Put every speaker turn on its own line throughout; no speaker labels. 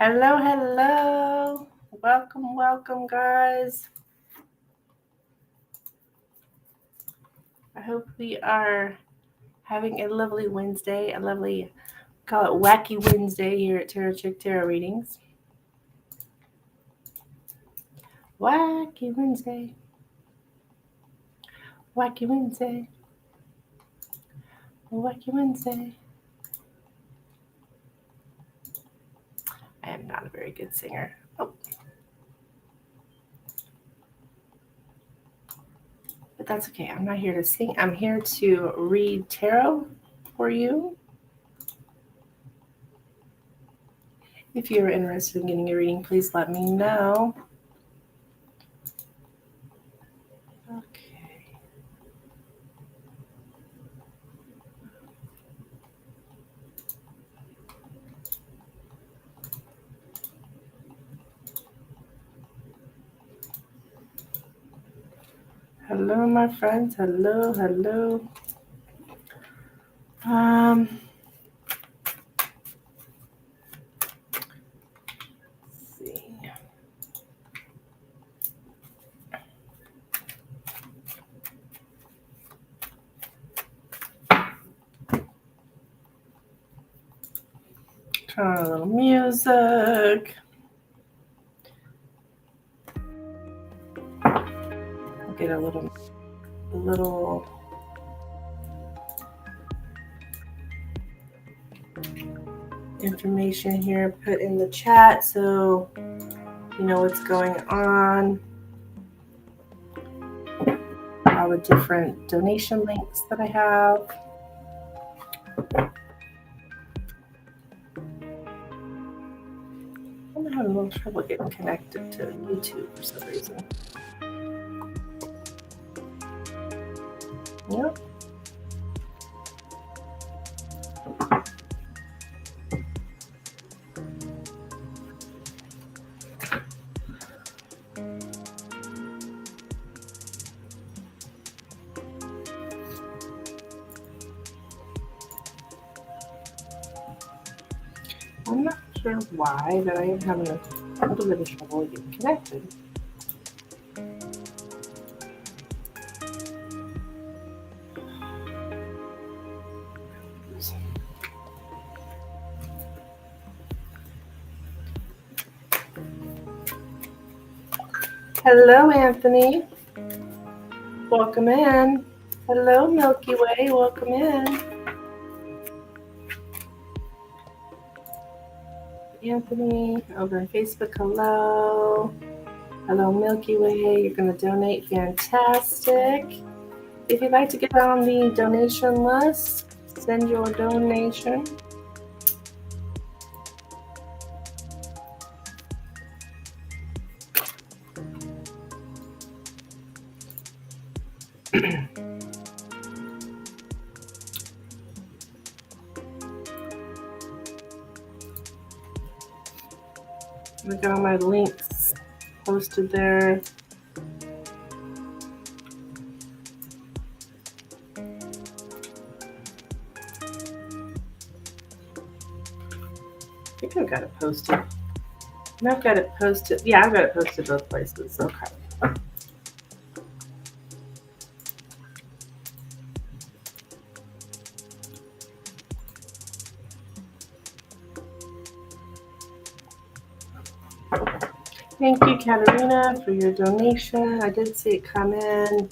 Hello, hello. Welcome, welcome, guys. I hope we are having a lovely Wednesday, call it Wacky Wednesday here at Tarot Chick Tarot Readings. Wacky Wednesday. Wacky Wednesday. Wacky Wednesday. I am not a very good singer. Oh. But that's okay. I'm not here to sing. I'm here to read tarot for you. If you're interested in getting a reading, please let me know. Okay. Hello, my friends. Hello, hello. Let's see. Turn on a little music. I'll get a little information here put in the chat so you know what's going on. All the different donation links that I have. I'm having a little trouble getting connected to YouTube for some reason. Yep. I'm not sure why, but I am having a little bit of trouble getting connected. Hello, Anthony. Welcome in. Hello, Milky Way. Welcome in. Anthony over on Facebook. Hello. Hello, Milky Way. You're going to donate. Fantastic. If you'd like to get on the donation list, send your donation. I got all my links posted there. I think I've got it posted. And I've got it posted. Yeah, I've got it posted both places. Okay. Thank you, Katarina, for your donation. I did see it come in.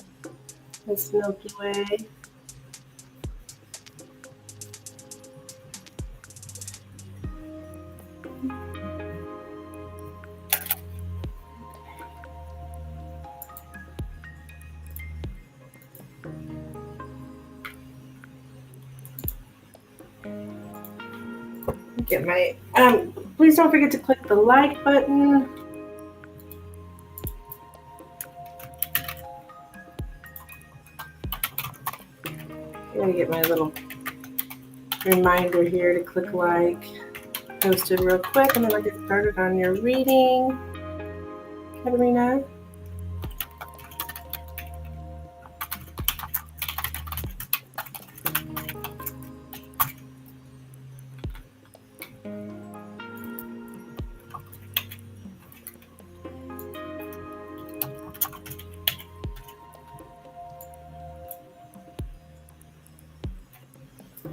Miss Milky Way. Get my please don't forget to click the like button. I gotta get my little reminder here to click like. Post it real quick and then I'll get started on your reading. Katarina.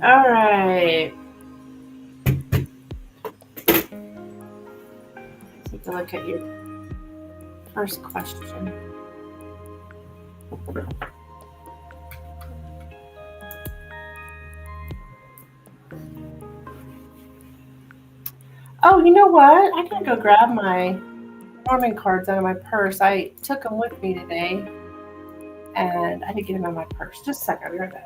All right. Take a look at your first question. Oh, you know what? I gotta go grab my Lenormand cards out of my purse. I took them with me today, and I didn't get them in my purse. Just a second, I'll be right back.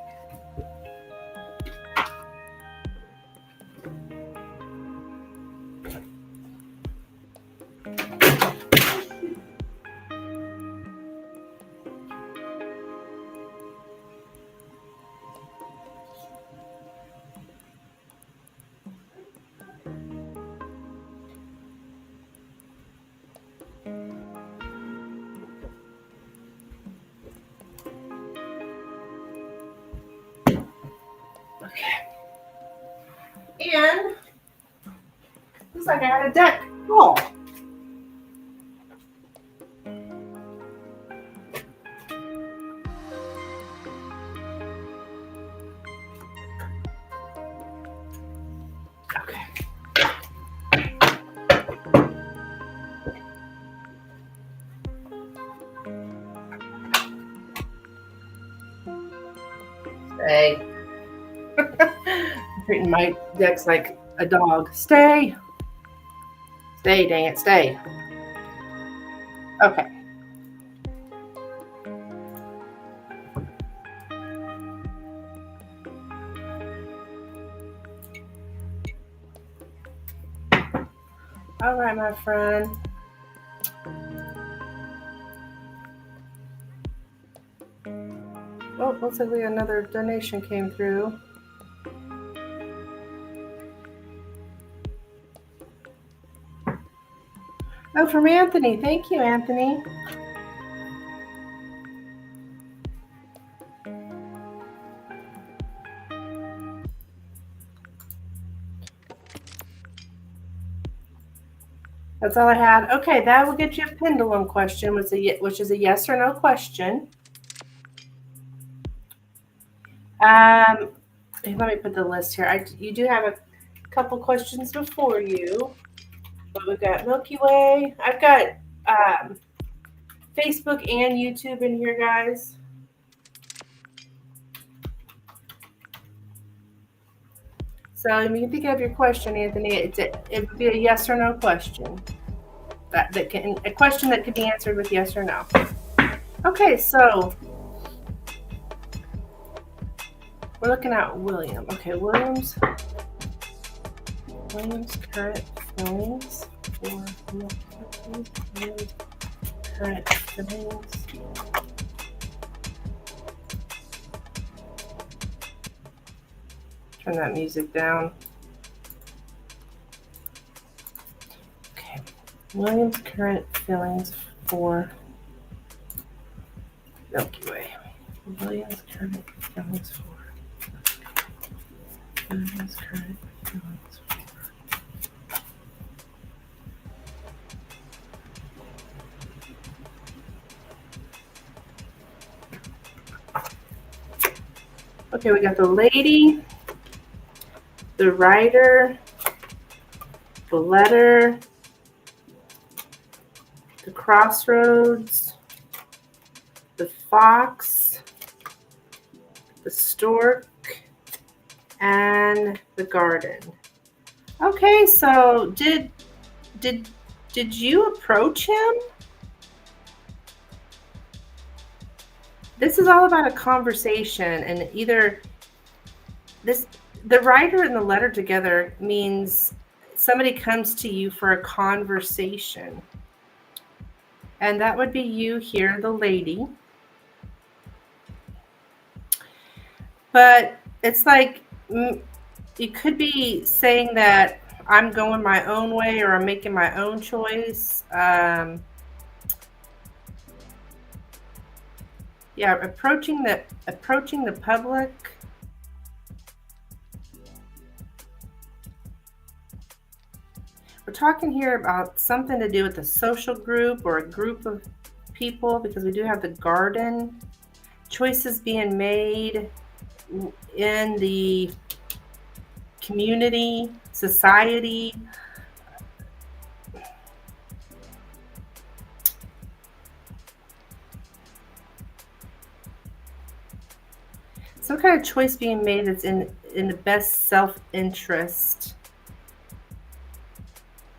Okay. And looks like I had a deck full. Okay. Stay. I'm treating my decks like a dog. Stay. Stay, dang it, stay. Okay. All right, my friend. Oh, looks like another donation came through. Oh, from Anthony. Thank you, Anthony. That's all I had. Okay, that will get you a pendulum question, which is a yes or no question. Let me put the list here. You do have a couple questions before you, but we've got Milky Way. I've got Facebook and YouTube in here, guys. So you can think of your question, Anthony. It would be a yes or no question. A question that could be answered with yes or no. Okay, so we're looking at William. Okay, William's current feelings for William's current feelings. Turn that music down. Okay, William's current feelings for Milky Way. William's current feelings for William's current feelings for. Okay, we got the lady, the writer, the letter, the crossroads, the fox, the stork, and the garden. Okay, so did you approach him? This is all about a conversation, and either the writer and the letter together means somebody comes to you for a conversation. And that would be you here, the lady. But it's like you could be saying that I'm going my own way or I'm making my own choice. Yeah, approaching the public. We're talking here about something to do with a social group or a group of people, because we do have the garden. Choices being made in the community, society. Some kind of choice being made that's in the best self-interest.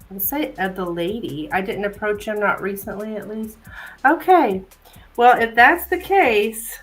I would say of the lady. I didn't approach him, not recently at least. Okay. Well, if that's the case,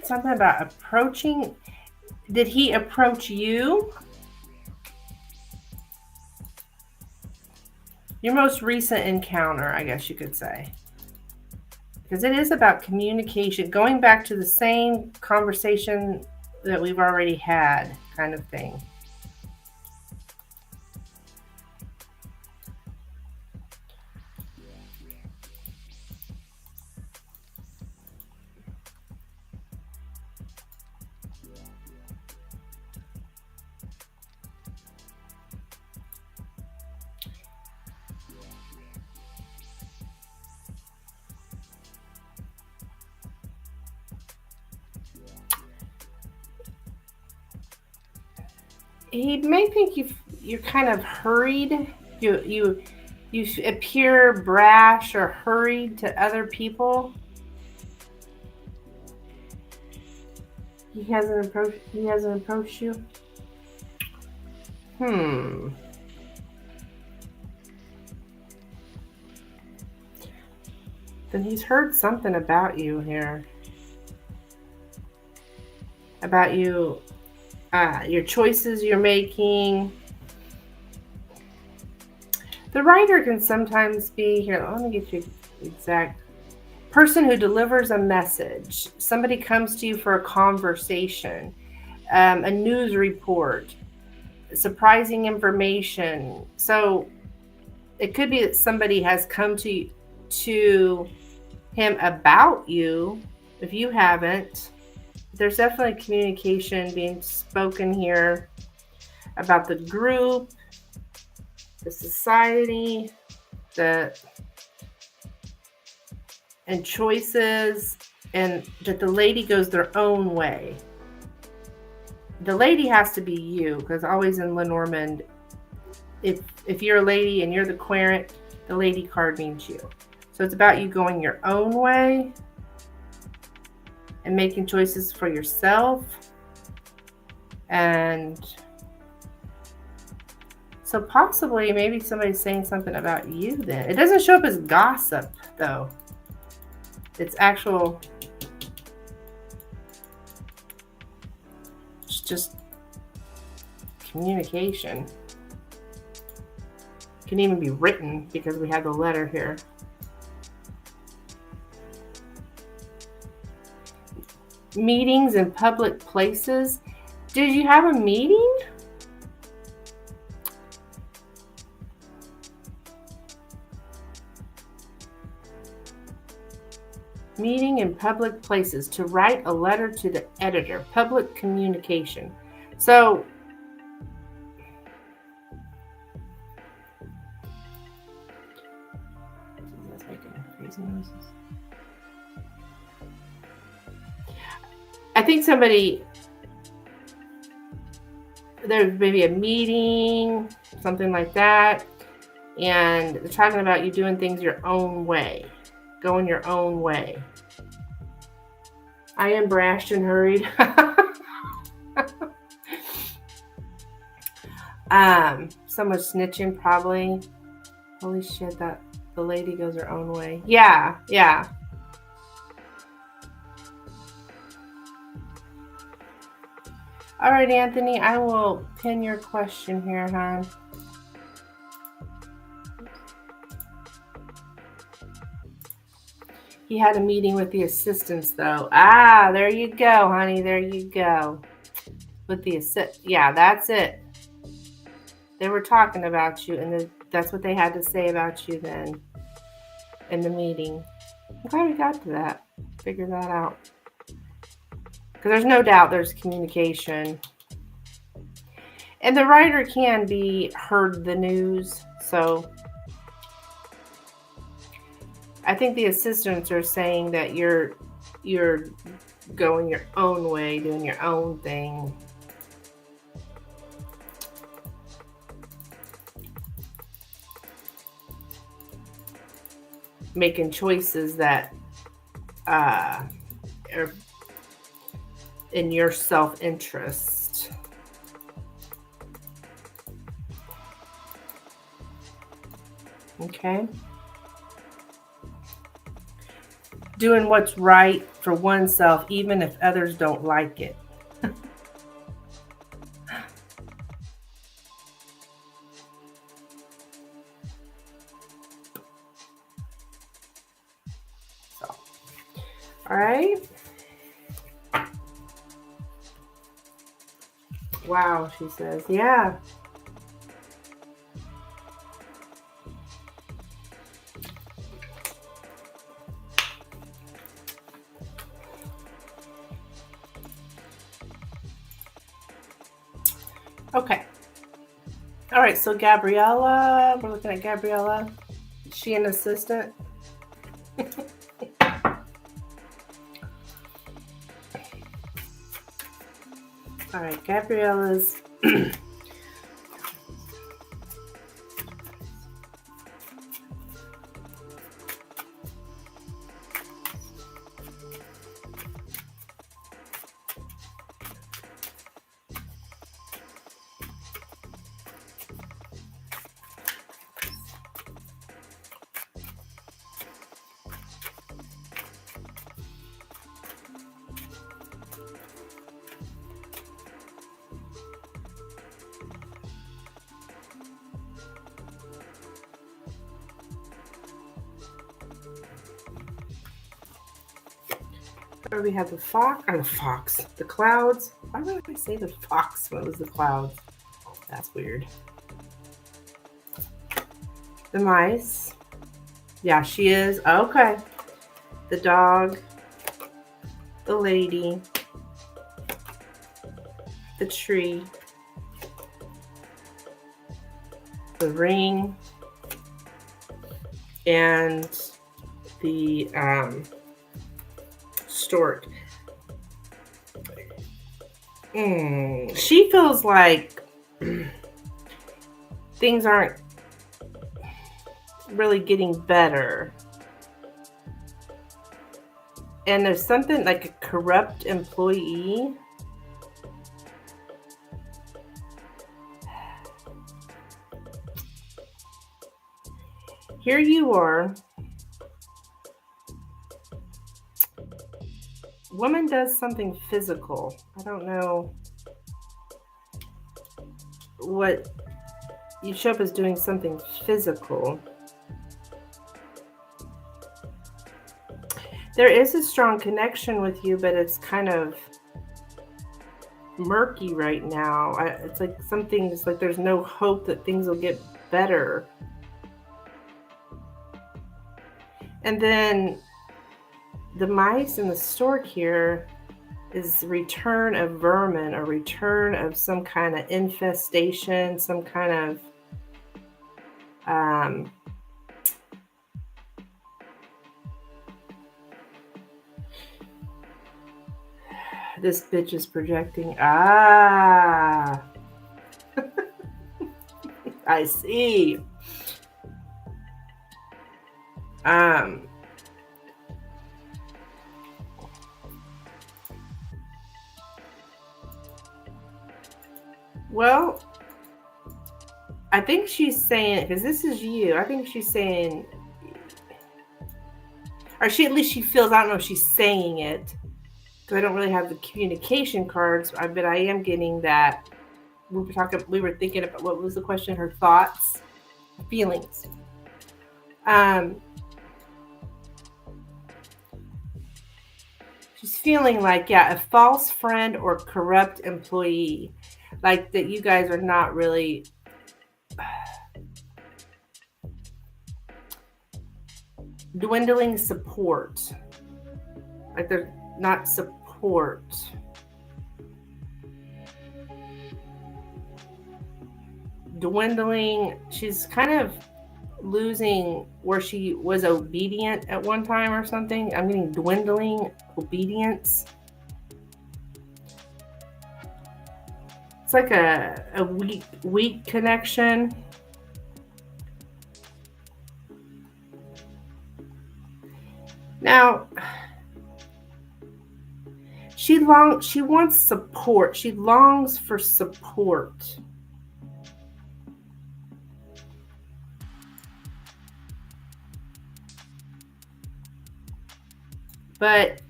something about approaching. Did he approach you? Your most recent encounter, I guess you could say. Because it is about communication, going back to the same conversation that we've already had, kind of thing. He may think you're kind of hurried. You appear brash or hurried to other people. He hasn't approached you. Then he's heard something about you here. About you, your choices you're making. The writer can sometimes be, here, let me get you exact, person who delivers a message. Somebody comes to you for a conversation, a news report, surprising information. So it could be that somebody has come to him about you. If you haven't, there's definitely communication being spoken here about the group, the society, and choices, and that the lady goes their own way. The lady has to be you, because always in Lenormand, if you're a lady and you're the querent, the lady card means you. So it's about you going your own way and making choices for yourself. And so possibly maybe somebody's saying something about you then. It doesn't show up as gossip though. It's actual, it's just communication. It can even be written because we have the letter here. Meetings in public places. Did you have a meeting? Meeting in public places, to write a letter to the editor, public communication. So that's making crazy noises. I think there's maybe a meeting, something like that, and they're talking about you doing things your own way, going your own way. I am brash and hurried. Someone snitching probably. Holy shit, that the lady goes her own way. Yeah. All right, Anthony, I will pin your question here, hon. He had a meeting with the assistants, though. Ah, there you go, honey. There you go. With the yeah, that's it. They were talking about you, and that's what they had to say about you then in the meeting. I'm glad we got to that. Figure that out. Because there's no doubt there's communication. And the writer can be heard the news. So I think the assistants are saying that you're going your own way, doing your own thing. Making choices that are in your self-interest. Okay? Doing what's right for oneself, even if others don't like it. So, all right. Wow, she says, yeah. Okay. All right, so Gabriella, we're looking at Gabriella. Is she an assistant? All right, Gabriella's we have the fox, the clouds. Why would I say the fox when it was the clouds? That's weird. The mice. Yeah, she is. Okay. The dog. The lady. The tree. The ring. And the stork. She feels like things aren't really getting better. And there's something like a corrupt employee. Here you are. Woman does something physical. I don't know what you show up as doing something physical. There is a strong connection with you, but it's kind of murky right now. It's like something's like there's no hope that things will get better. And then the mice and the stork here is return of vermin, a return of some kind of infestation, some kind of this bitch is projecting. I see. Well, I think she's saying, because this is you, I think she's saying, or she at least she feels, I don't know if she's saying it, because I don't really have the communication cards, but I am getting that. We were thinking about, what was the question? Her thoughts, feelings. She's feeling like, yeah, a false friend or corrupt employee. Like that you guys are not really dwindling support. Like they're not support. Dwindling, she's kind of losing where she was obedient at one time or something. I'm getting dwindling obedience. It's like a weak connection. Now, she wants support. She longs for support. But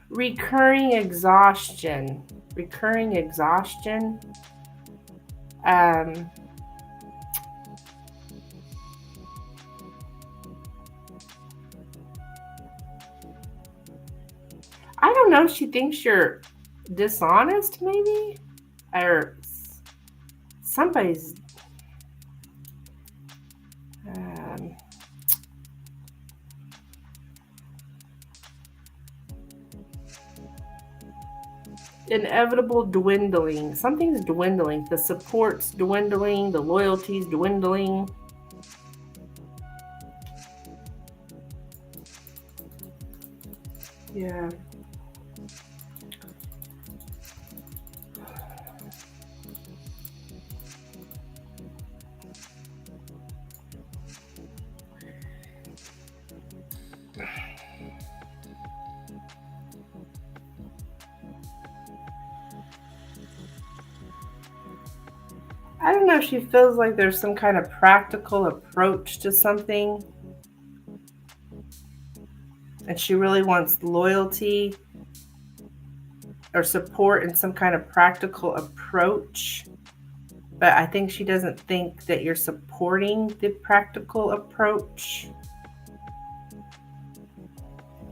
recurring exhaustion. I don't know. She thinks you're dishonest, maybe, or somebody's. Inevitable dwindling. Something's dwindling. The support's dwindling. The loyalty's dwindling. Yeah. I don't know if she feels like there's some kind of practical approach to something. And she really wants loyalty or support in some kind of practical approach. But I think she doesn't think that you're supporting the practical approach.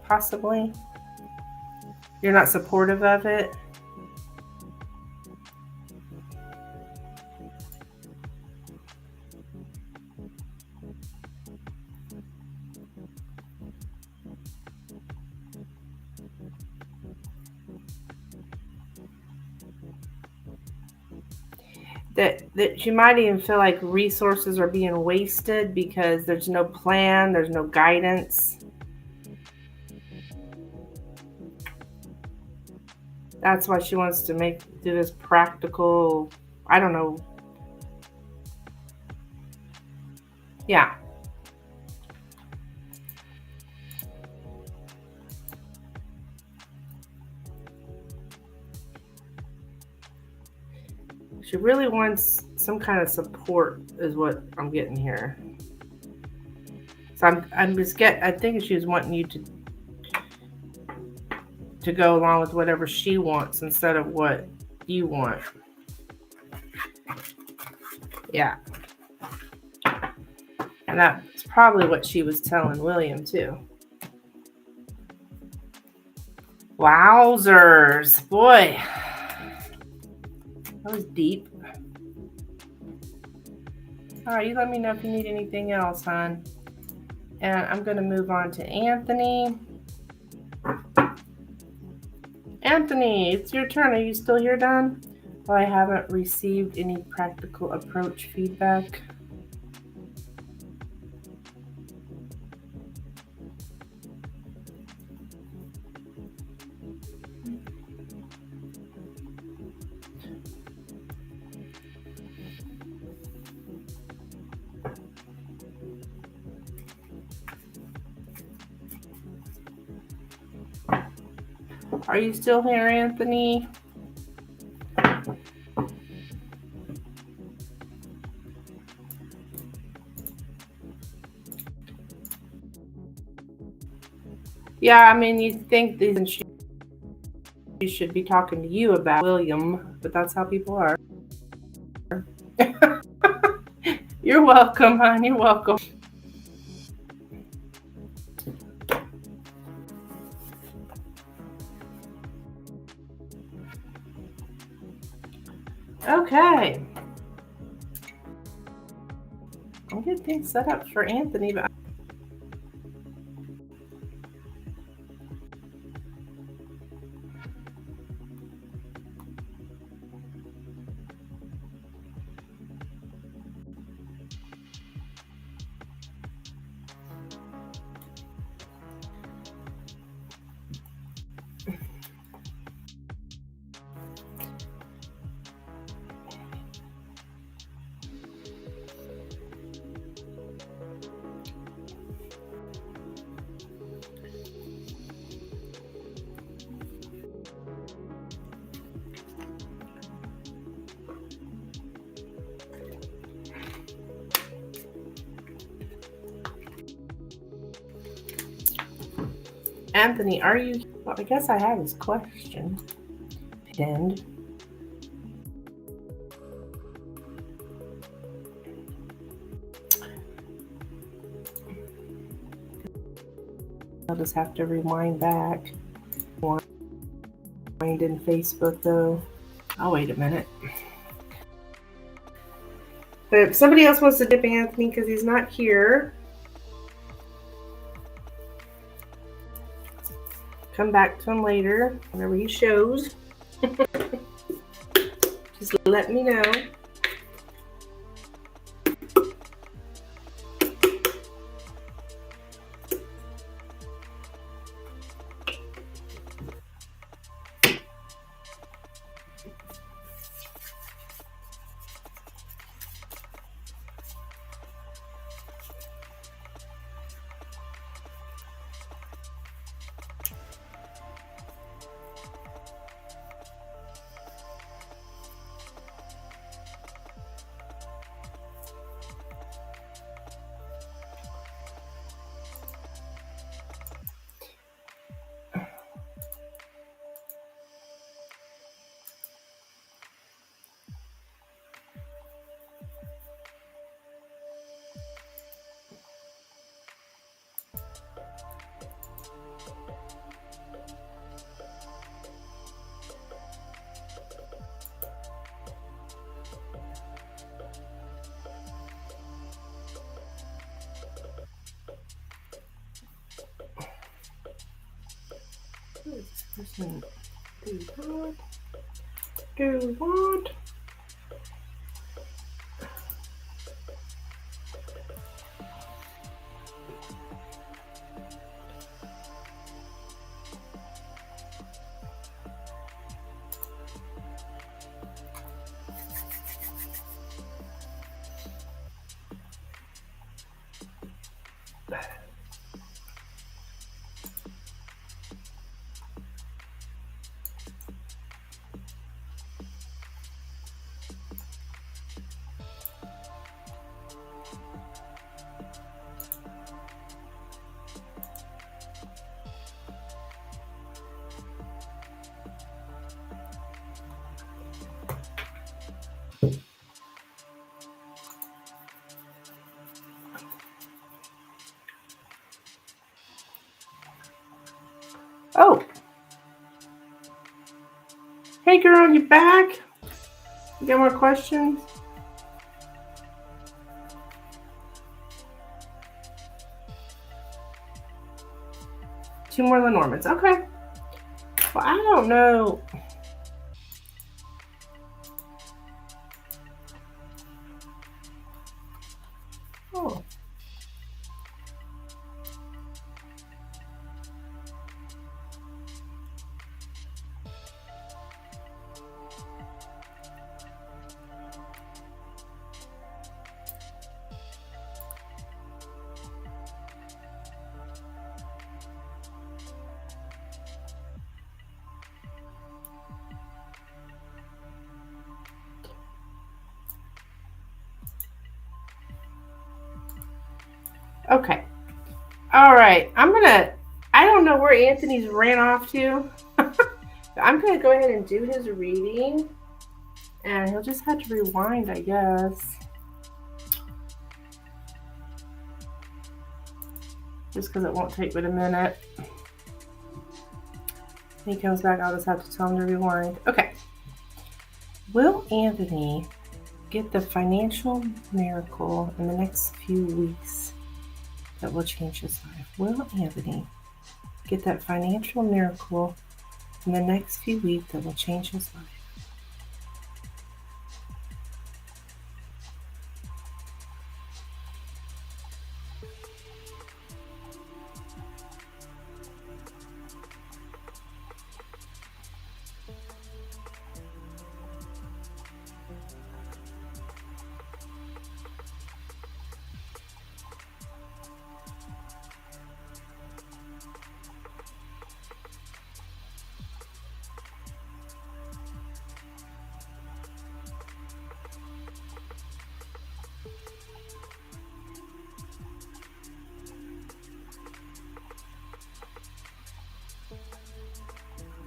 Possibly. You're not supportive of it. That she might even feel like resources are being wasted because there's no plan, there's no guidance. That's why she wants to do this practical, I don't know. Yeah. She really wants some kind of support is what I'm getting here. So I think she was wanting you to go along with whatever she wants instead of what you want. Yeah. And that's probably what she was telling William too. Wowzers. Boy. That was deep. All right, you let me know if you need anything else, hon. And I'm going to move on to Anthony. Anthony, it's your turn. Are you still here, Don? Well, I haven't received any practical approach feedback. Are you still here, Anthony? Yeah, I mean, you think these she should be talking to you about William, but that's how people are. You're welcome, hon. You're welcome. Okay. I'll get things set up for Anthony, but Anthony, are you? Well, I guess I have his question pinned. I'll just have to rewind back. Rewind in Facebook though. Oh, wait a minute. But if somebody else wants to dip Anthony because he's not here, come back to him later, whenever he shows. Just let me know. Do what? Oh. Hey girl, you back? You got more questions? Two more Lenormands. Okay. Well, I don't know. Oh. Okay. All right. I don't know where Anthony's ran off to. I'm going to go ahead and do his reading. And he'll just have to rewind, I guess. Just because it won't take but a minute. When he comes back, I'll just have to tell him to rewind. Okay. Will Anthony get the financial miracle in the next few weeks that will change his life? Will Anthony get that financial miracle in the next few weeks that will change his life?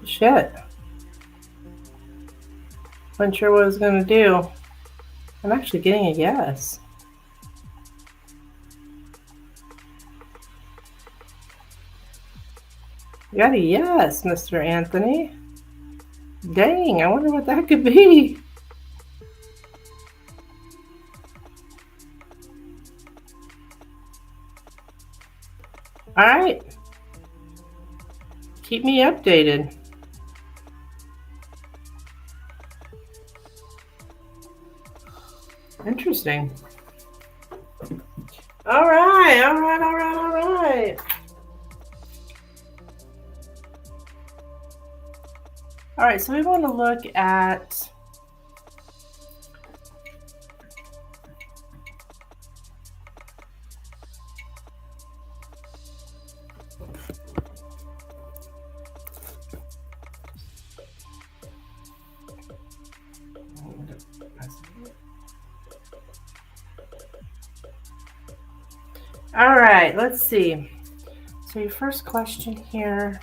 Shit. Wasn't sure what I was going to do. I'm actually getting a yes. You got a yes, Mr. Anthony. Dang, I wonder what that could be. All right. Keep me updated. Interesting. All right. All right, so we want to look at all right, let's see. So your first question here.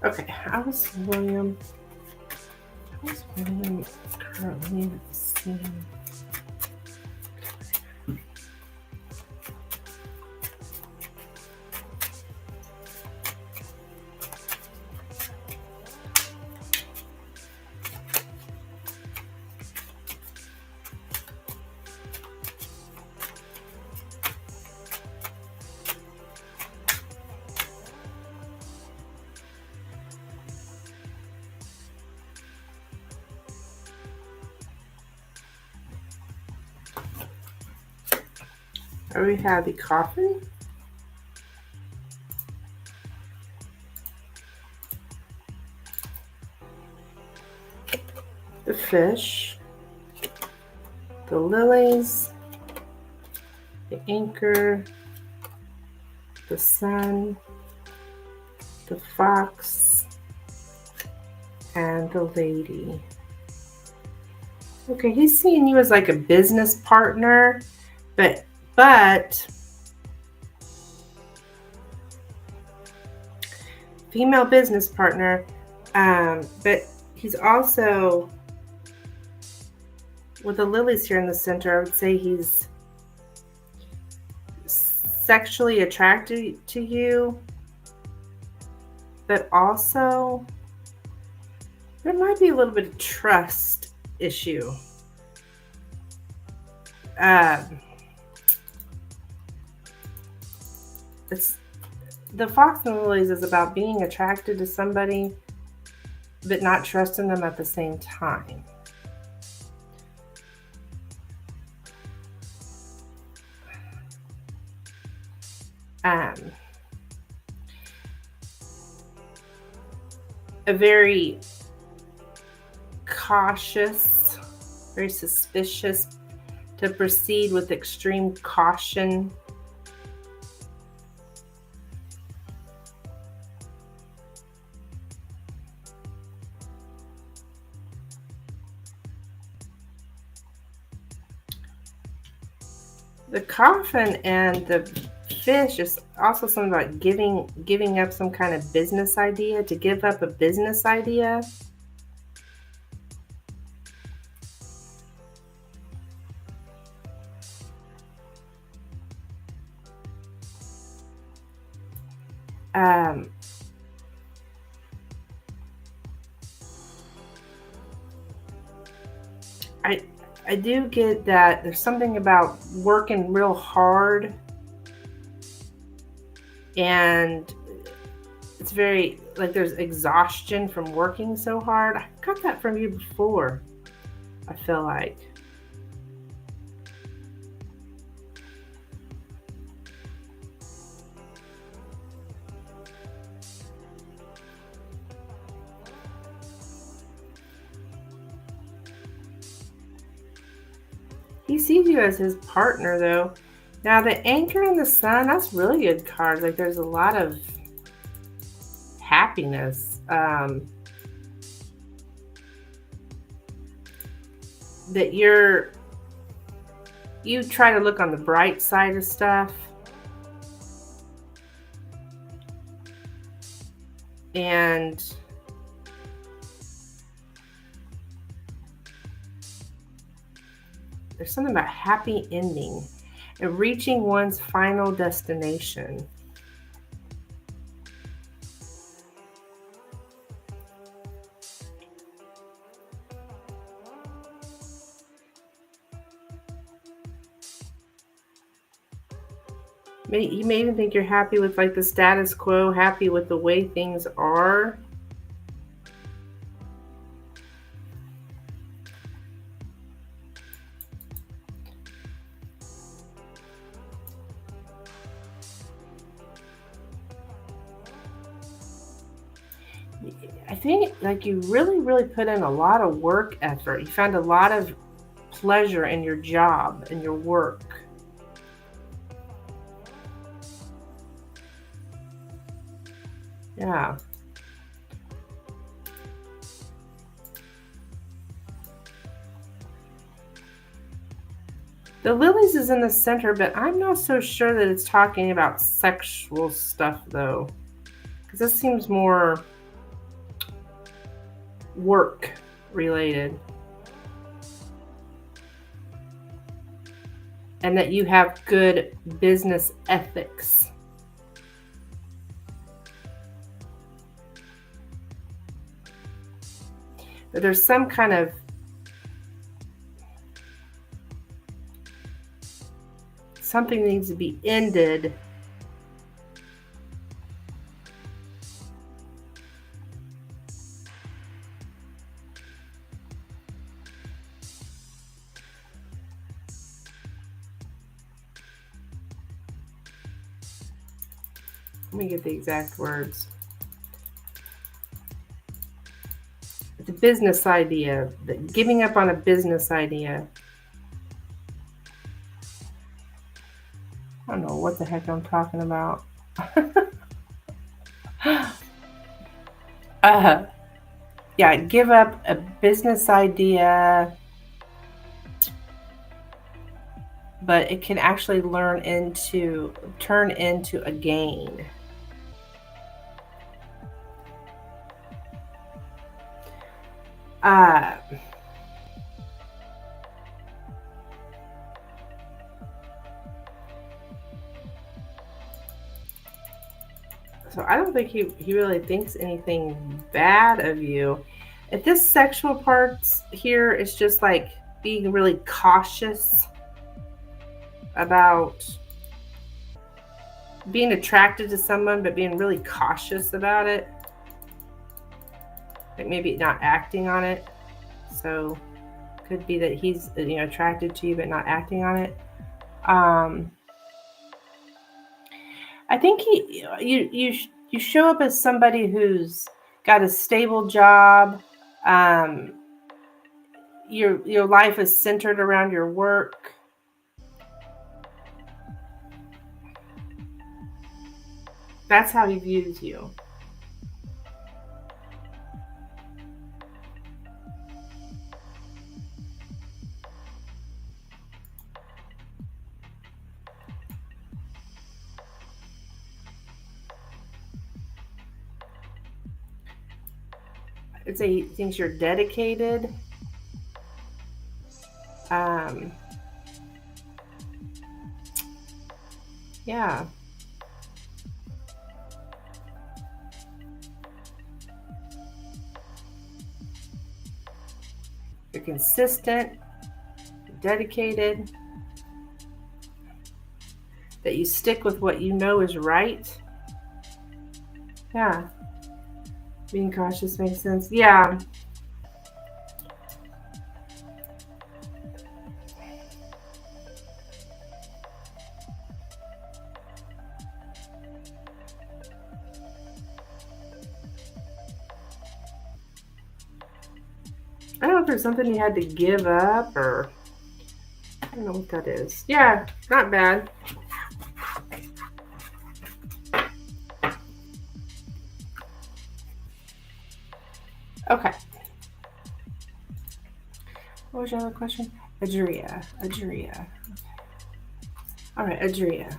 Okay, how is William currently at the scene? We have the coffin, the fish, the lilies, the anchor, the sun, the fox, and the lady. Okay, he's seeing you as like a business partner, but female business partner, but he's also, with the lilies here in the center, I would say he's sexually attracted to you, but also there might be a little bit of trust issue. It's the fox and lilies is about being attracted to somebody but not trusting them at the same time. A very cautious, very suspicious, to proceed with extreme caution. The coffin and the fish is also something about giving up some kind of business idea, to give up a business idea. Um, I do get that there's something about working real hard, and it's very like there's exhaustion from working so hard. I got that from you before, I feel like. He sees you as his partner, though. Now, the Anchor and the Sun, that's really good cards. Like, there's a lot of happiness. That you try to look on the bright side of stuff. And there's something about happy ending and reaching one's final destination. You may even think you're happy with like the status quo, happy with the way things are. I think like you really put in a lot of work effort. You found a lot of pleasure in your job and your work. Yeah. The lilies is in the center, but I'm not so sure that it's talking about sexual stuff though. Because this seems more work related. And that you have good business ethics. That there's some kind of something needs to be ended. Let me get the exact words. It's a business idea, giving up on a business idea. I don't know what the heck I'm talking about. Yeah, give up a business idea, but it can actually turn into a gain. So I don't think he really thinks anything bad of you. If this sexual parts here is just like being really cautious about being attracted to someone, but being really cautious about it. Like maybe not acting on it. So could be that he's attracted to you but not acting on it. I think you show up as somebody who's got a stable job. Your life is centered around your work. That's how he views you. I'd say he thinks you're dedicated. Yeah. You're consistent, dedicated, that you stick with what you know is right. Yeah. Being cautious makes sense. Yeah. I don't know if there's something you had to give up or I don't know what that is. Yeah, not bad. Okay. What was your other question? Adria. Okay. All right, Adria.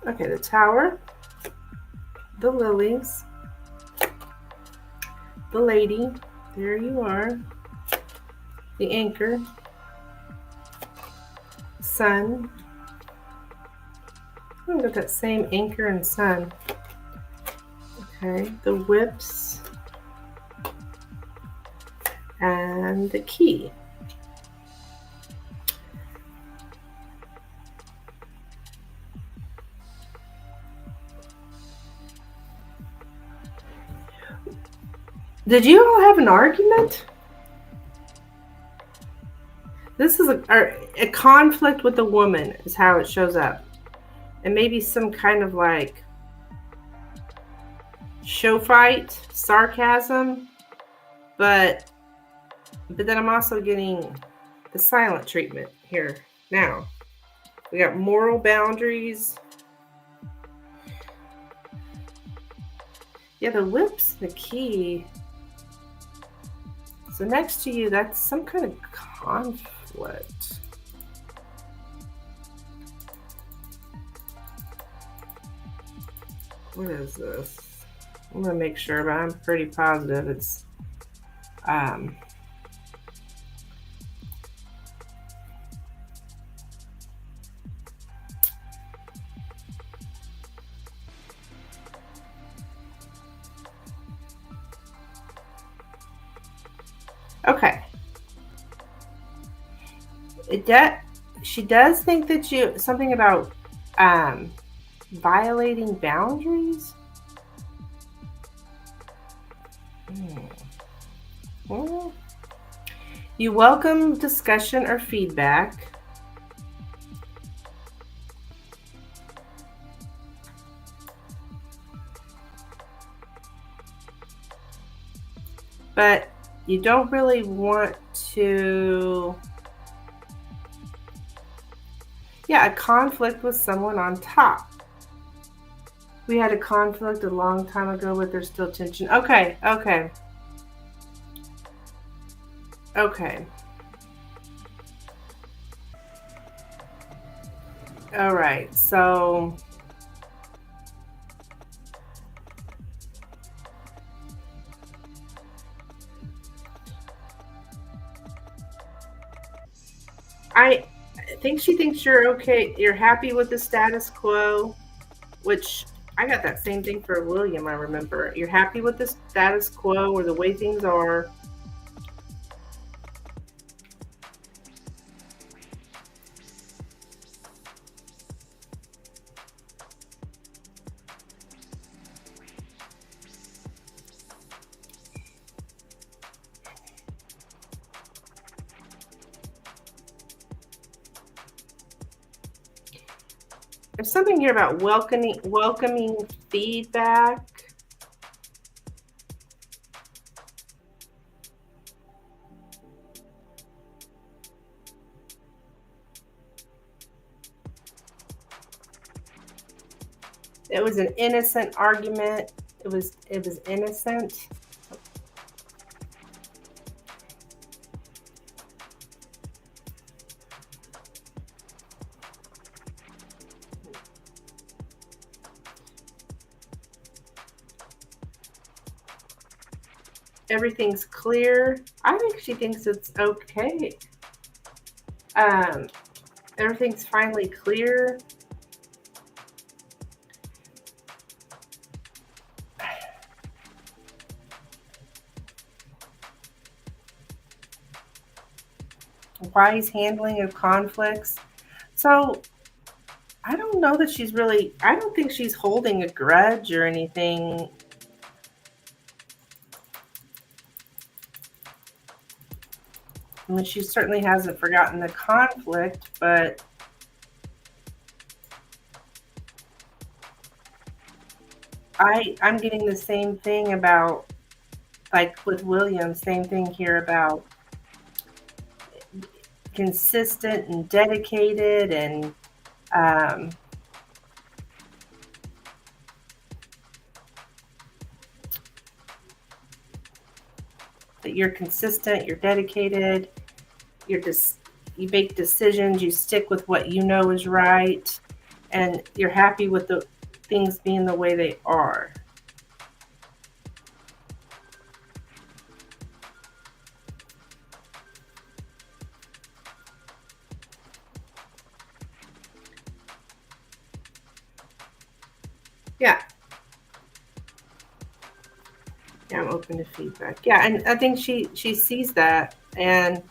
Okay, the Tower, the Lilies, the Lady, there you are, the Anchor, Sun. I'm gonna get that same Anchor and Sun. Okay, the Whips, and the Key. Did you all have an argument? This is a conflict with a woman is how it shows up. And maybe some kind of like show fight, sarcasm. But then I'm also getting the silent treatment here now. We got moral boundaries. Yeah, the Whips, the Key. So next to you, that's some kind of conflict. What is this? I'm gonna make sure, but I'm pretty positive it's okay. She does think that you something about violating boundaries. Well, you welcome discussion or feedback. But you don't really want to, a conflict with someone on top. We had a conflict a long time ago, but there's still tension. Okay. All right, so I think she thinks you're okay. You're happy with the status quo, which I got that same thing for William, I remember. You're happy with the status quo or the way things are. There's something here about welcoming feedback. It was an innocent argument. It was innocent. Everything's clear. I think she thinks it's okay. Everything's finally clear. Wise handling of conflicts. So I don't know that she's really, I don't think she's holding a grudge or anything. I mean, she certainly hasn't forgotten the conflict, but I'm getting the same thing about, like with William, same thing here about consistent and dedicated and that you're consistent, you're dedicated, you make decisions, you stick with what you know is right, and you're happy with the things being the way they are. Yeah. Yeah, I'm open to feedback. Yeah, and I think she sees that, and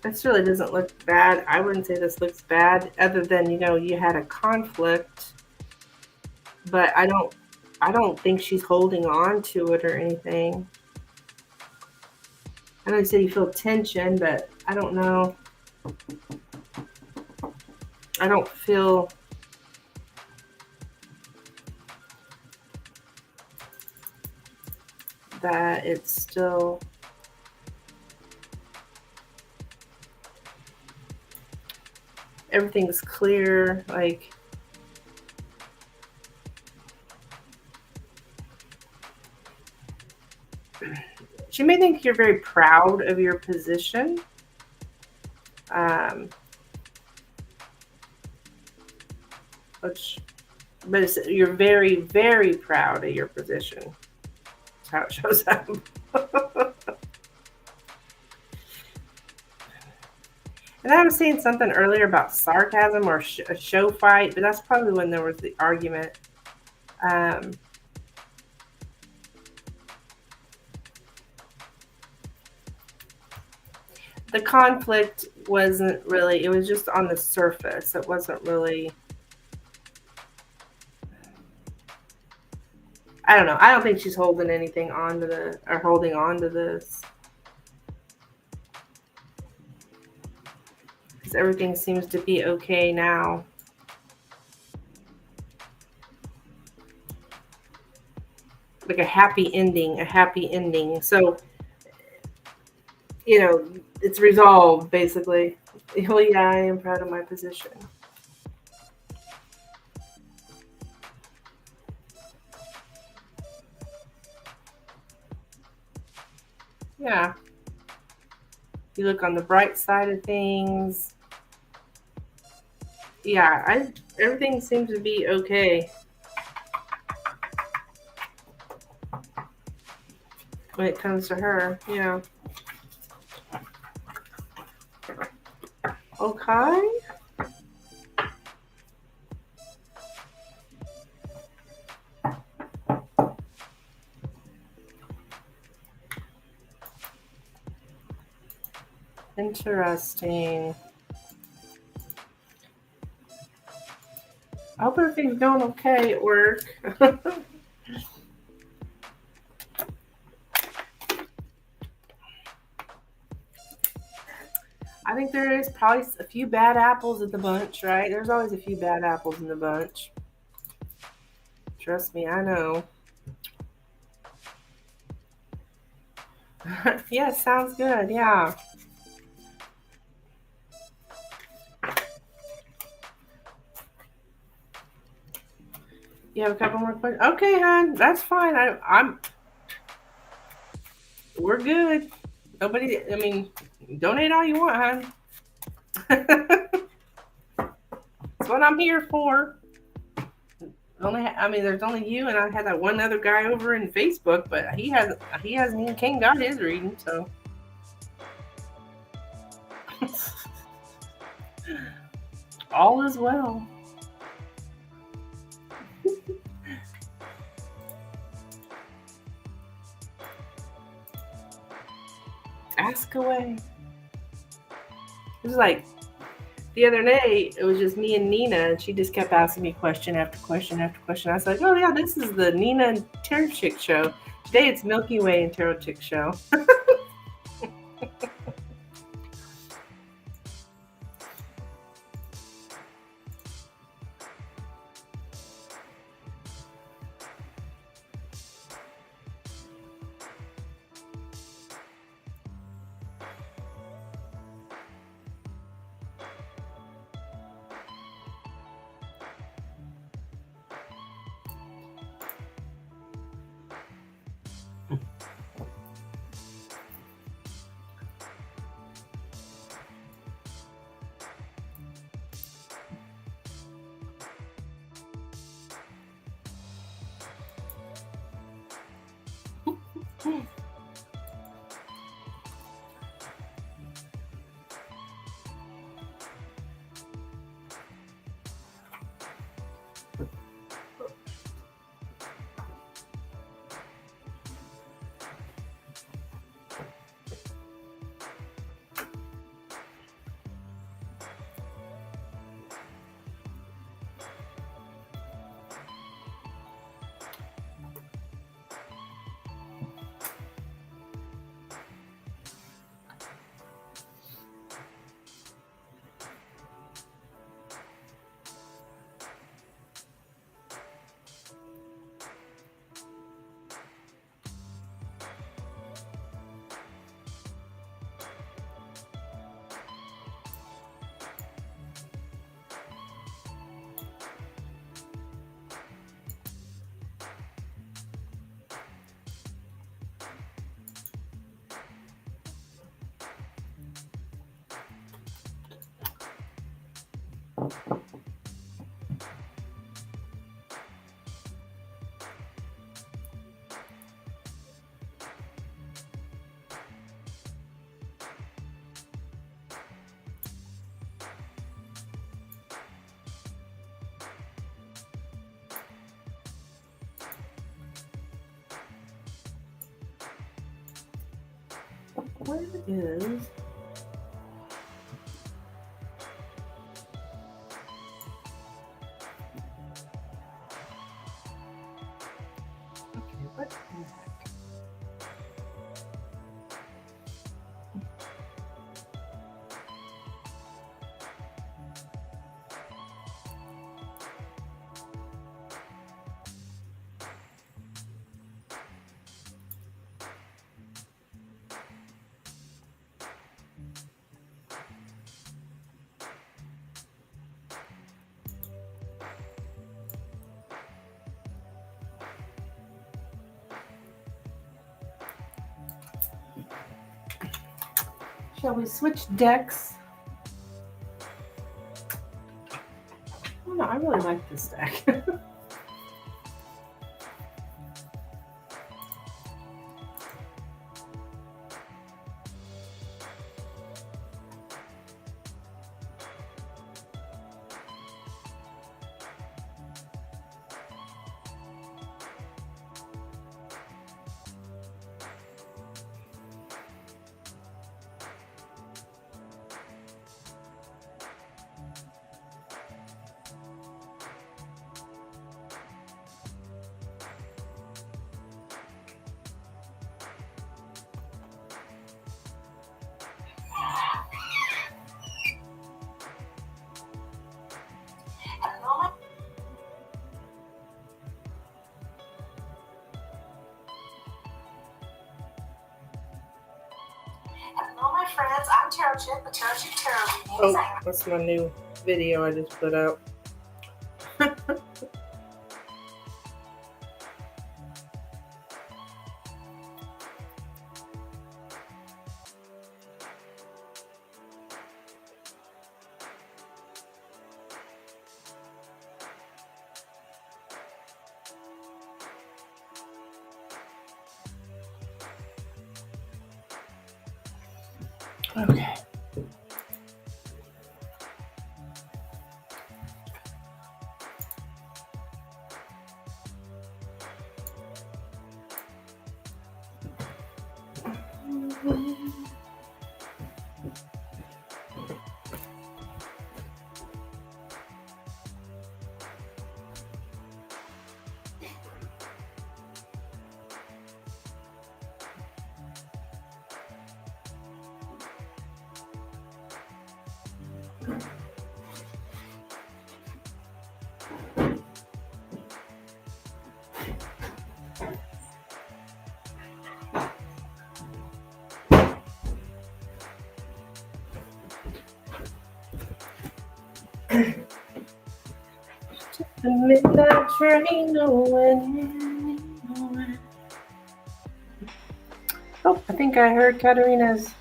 this really doesn't look bad. I wouldn't say this looks bad, other than you had a conflict, but I don't think she's holding on to it or anything. I know you said you feel tension, but I don't know. I don't feel that it's still everything's clear. Like, she may think you're very proud of your position. But you're very, very proud of your position. That's how it shows up. And I was saying something earlier about sarcasm or a show fight, but that's probably when there was the argument. The conflict wasn't really, it was just on the surface. It wasn't really, I don't know. I don't think she's holding anything holding on to this. Because everything seems to be okay now. Like a happy ending. So, it's resolved, basically. Well, yeah, I am proud of my position. Yeah. You look on the bright side of things. Yeah, everything seems to be okay when it comes to her. Yeah. Okay. Interesting. I hope everything's going okay at work. I think there is probably a few bad apples in the bunch, right? There's always a few bad apples in the bunch. Trust me, I know. Yeah, sounds good. Yeah. You have a couple more questions? Okay, hon, that's fine. We're good. Nobody, I mean, donate all you want, hon. That's what I'm here for. There's only you, and I had that one other guy over in Facebook, but he hasn't even King got his reading, so. All is well. Ask away. It was like the other day, it was just me and Nina, and she just kept asking me question after question after question. I was like, oh, yeah, this is the Nina and Tarot Chick show. Today it's Milky Way and Tarot Chick show. Where is... Okay, what the heck? Shall we switch decks? Oh, no, I really like this deck.
Hello, my friends. I'm Tarot Chick, the Tarot Chick Tarot Readings.
Oh, that's my new video I just put out. Okay. The midnight train going nowhere. Oh, I think I heard Katerina's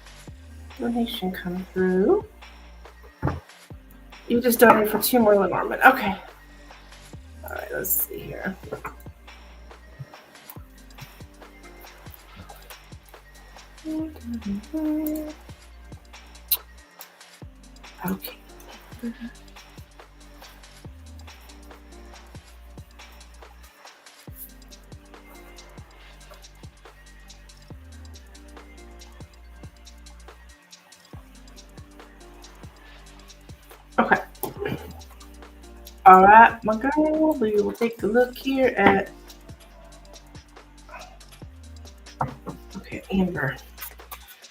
donation come through. You just donated for 2 more Lenormand. Okay. All right, let's see here. Okay. Okay. All right, my girl, we will take a look here at, okay, Amber.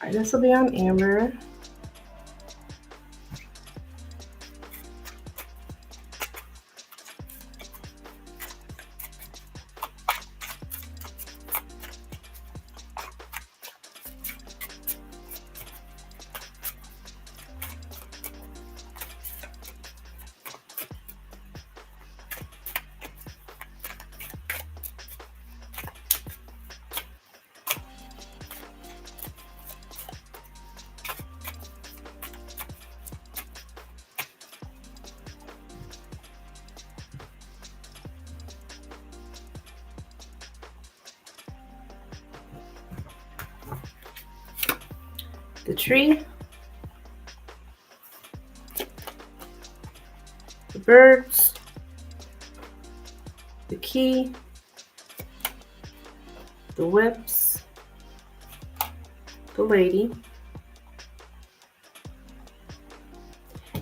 All right, this will be on Amber. The tree, the birds, the key, the whips, the lady.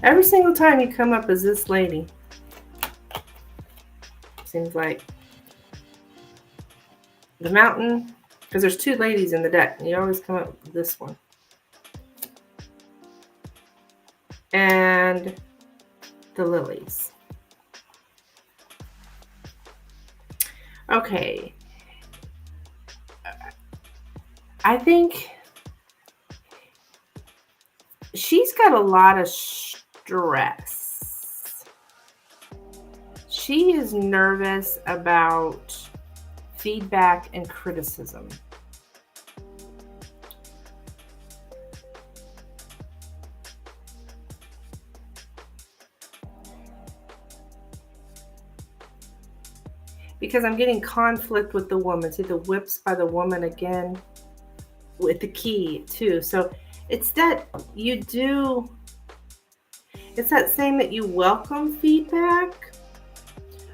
Every single time you come up as this lady, seems like the mountain, because there's 2 ladies in the deck, and you always come up with this one. And the lilies. Okay. I think she's got a lot of stress. She is nervous about feedback and criticism. Because I'm getting conflict with the woman. See the whips by the woman again with the key too. So it's that you do, it's that saying that you welcome feedback.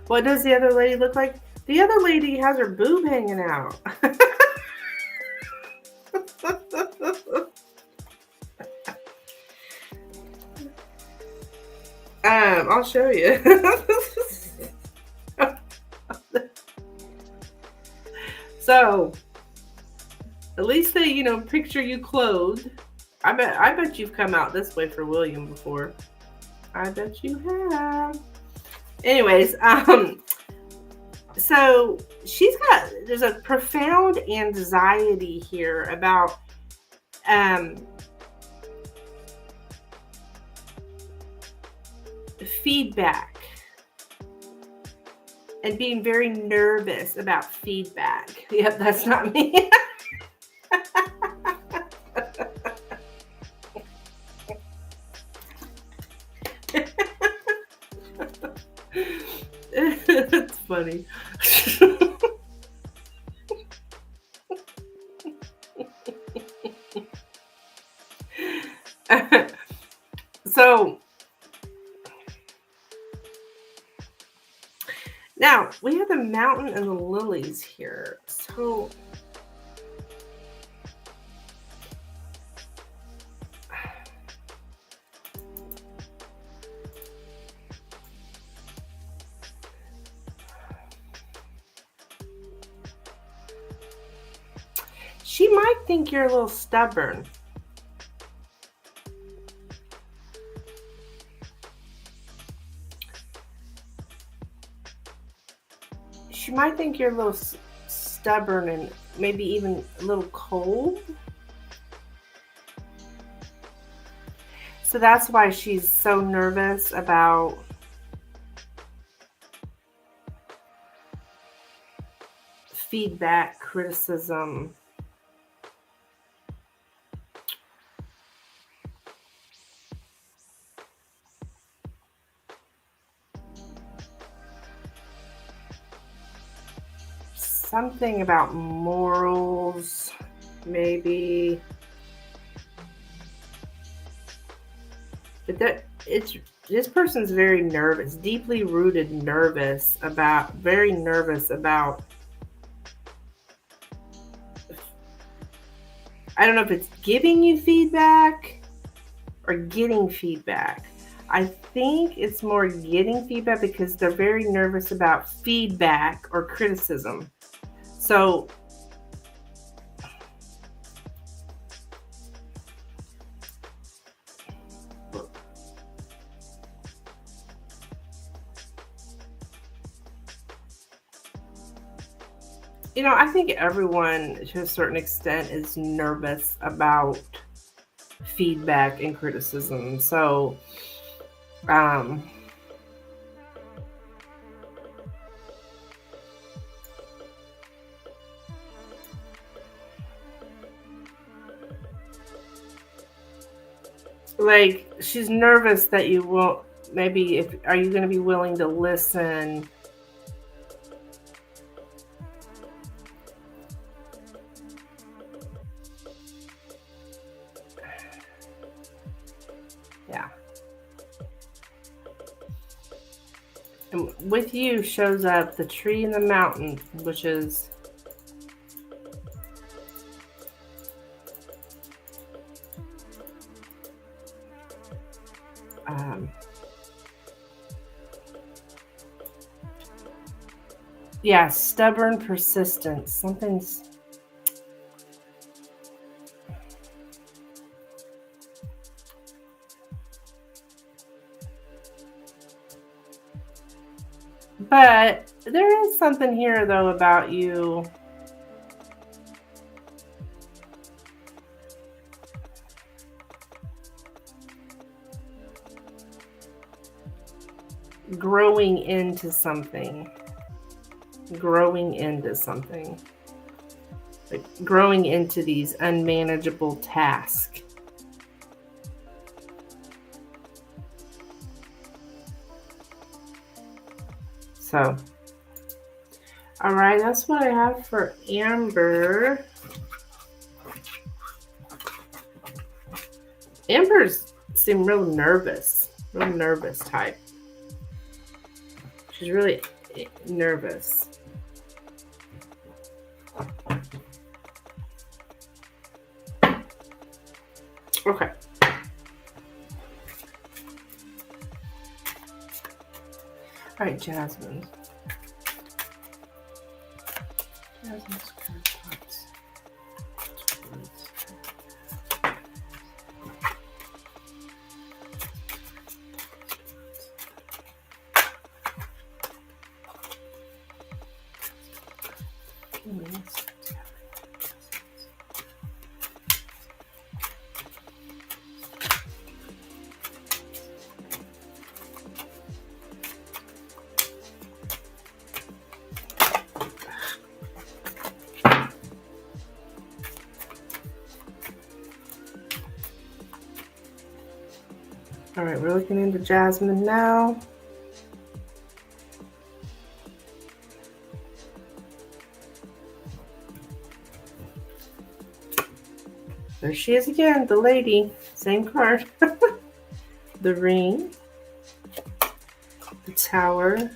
What does the other lady look like? The other lady has her boob hanging out. I'll show you. So, at least they, picture you clothed. I bet you've come out this way for William before. I bet you have. Anyways, so there's a profound anxiety here about feedback and being very nervous about feedback. Yep, that's not me. It's funny. So now we have the mountain and the lilies here. So she might think you're a little stubborn. She might think you're a little stubborn and maybe even a little cold. So that's why she's so nervous about feedback, criticism. Something about morals, maybe. But this person's very nervous, deeply rooted very nervous about, I don't know if it's giving you feedback or getting feedback. I think it's more getting feedback because they're very nervous about feedback or criticism. So I think everyone to a certain extent is nervous about feedback and criticism. So like she's nervous that you won't, maybe are you going to be willing to listen? Yeah. And with you shows up the tree and the mountain, which is yeah, stubborn persistence. Something's but there is something here though about you growing into something, like growing into these unmanageable tasks. So, all right, that's what I have for Amber. Amber's seem real nervous type. She's really nervous. Okay. All right, Jasmine. Jasmine's card pots. All right, we're looking into Jasmine now. There she is again, the lady. Same card. the ring, the tower,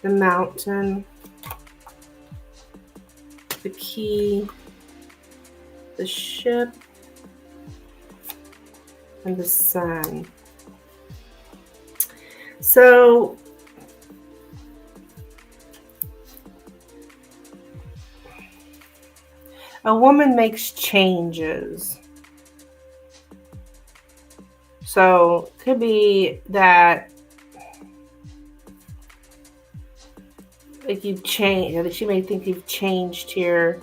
the mountain, the key, the ship, and the sun. So a woman makes changes. So it could be that like you've changed, that she may think you've changed here.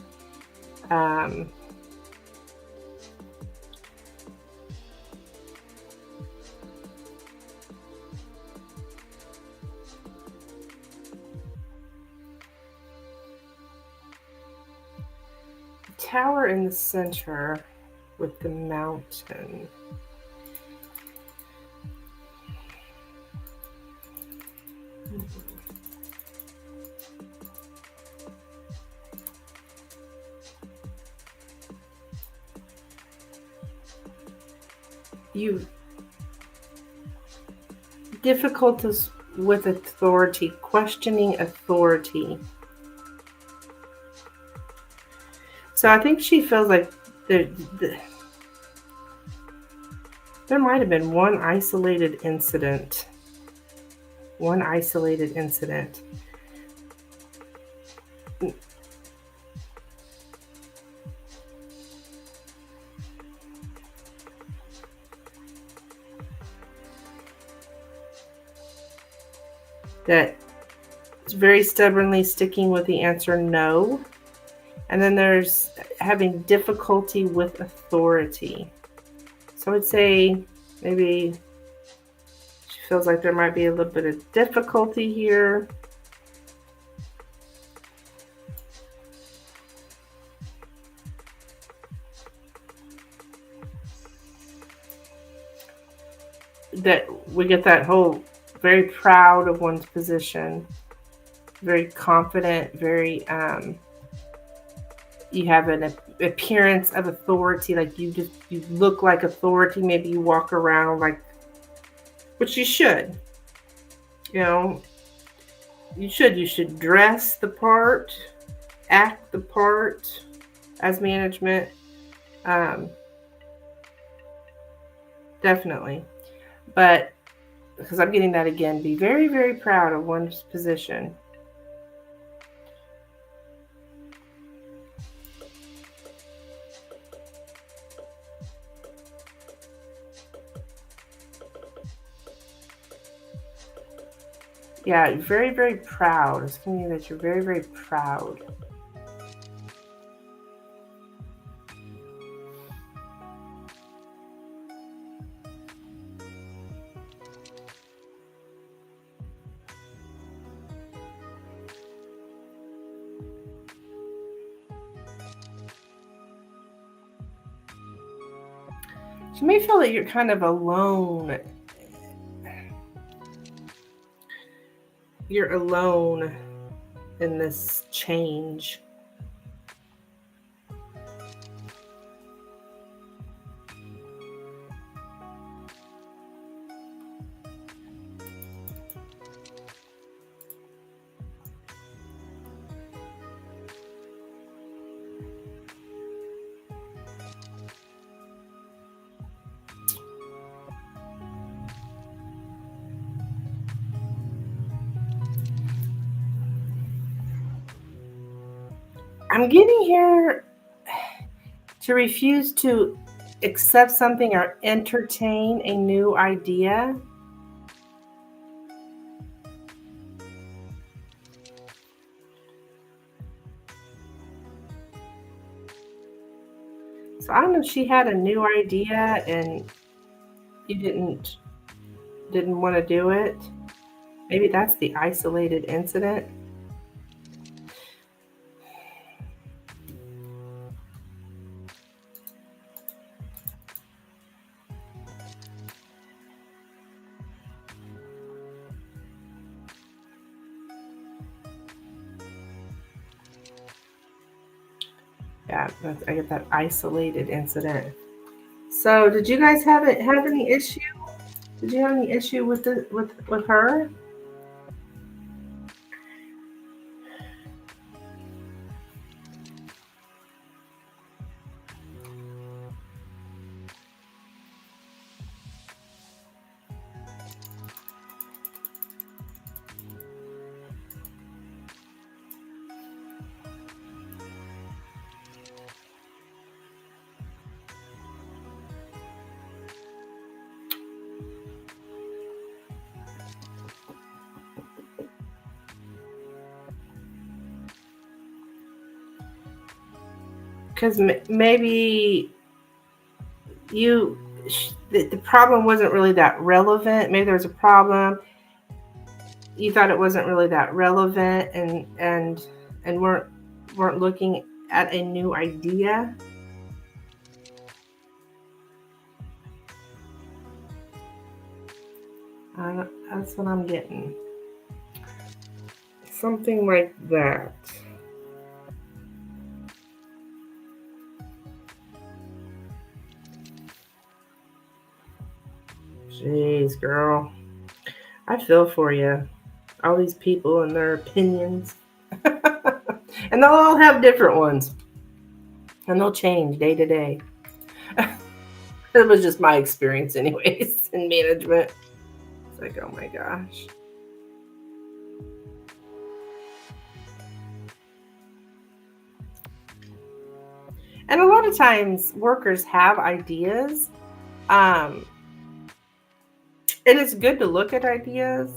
Tower in the center with the mountain. You difficulties with authority, questioning authority. So I think she feels like there might have been one isolated incident. That is very stubbornly sticking with the answer no. And then there's having difficulty with authority. So I would say maybe she feels like there might be a little bit of difficulty here. That we get that whole very proud of one's position, very confident, very you have an appearance of authority, like you look like authority. Maybe you walk around like, which you should, you should dress the part, act the part as management. Definitely. But because I'm getting that again, be very, very proud of one's position. Yeah, very, very proud. It's giving you that you're very, very proud. You may feel that you're kind of alone. You're alone in this change. I'm getting here to refuse to accept something or entertain a new idea. So I don't know if she had a new idea and you didn't want to do it. Maybe that's the isolated incident. Yeah, I get that isolated incident. So, did you guys have any issue? Did you have any issue with with her? Because maybe the problem wasn't really that relevant. Maybe there was a problem. You thought it wasn't really that relevant, and weren't looking at a new idea. That's what I'm getting. Something like that. Jeez, girl. I feel for you. All these people and their opinions. And they'll all have different ones. And they'll change day to day. It was just my experience, anyways, in management. It's like, oh my gosh. And a lot of times workers have ideas. And it's good to look at ideas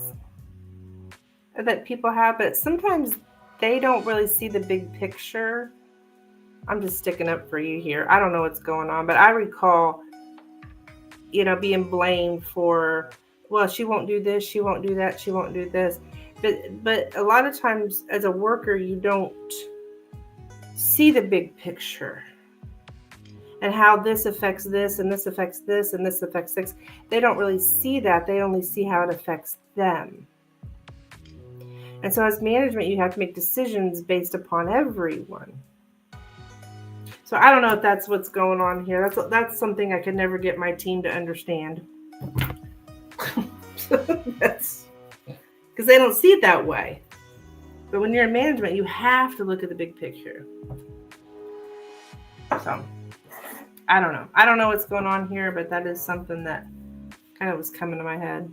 that people have, but sometimes they don't really see the big picture. I'm just sticking up for you here. I don't know what's going on, but I recall, being blamed for, well, she won't do this, she won't do that, she won't do this. But a lot of times as a worker, you don't see the big picture and how this affects this and this affects this and this affects this. They don't really see that. They only see how it affects them. And so as management, you have to make decisions based upon everyone. So I don't know if that's what's going on here. That's something I could never get my team to understand. That's because they don't see it that way. But when you're in management, you have to look at the big picture. So I don't know. I don't know what's going on here, but that is something that kind of was coming to my head.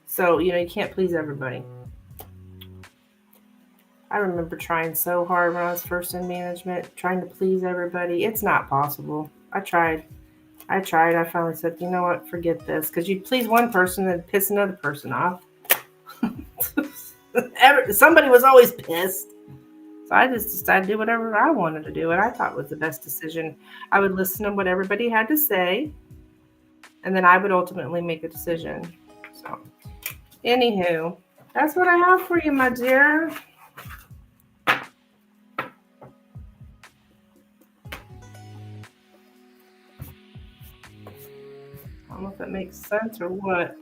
So, you can't please everybody. I remember trying so hard when I was first in management, trying to please everybody. It's not possible. I tried. I finally said, you know what? Forget this. Because you please one person and piss another person off. Somebody was always pissed. So I just decided to do whatever I wanted to do, what I thought was the best decision. I would listen to what everybody had to say, and then I would ultimately make a decision. So, anywho, that's what I have for you, my dear. I don't know if that makes sense or what.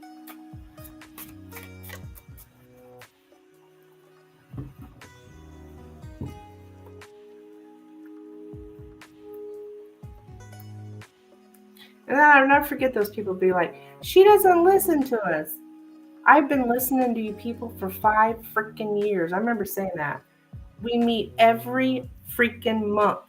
And then I'll never forget those people be like, she doesn't listen to us. I've been listening to you people for 5 freaking years. I remember saying that. We meet every freaking month.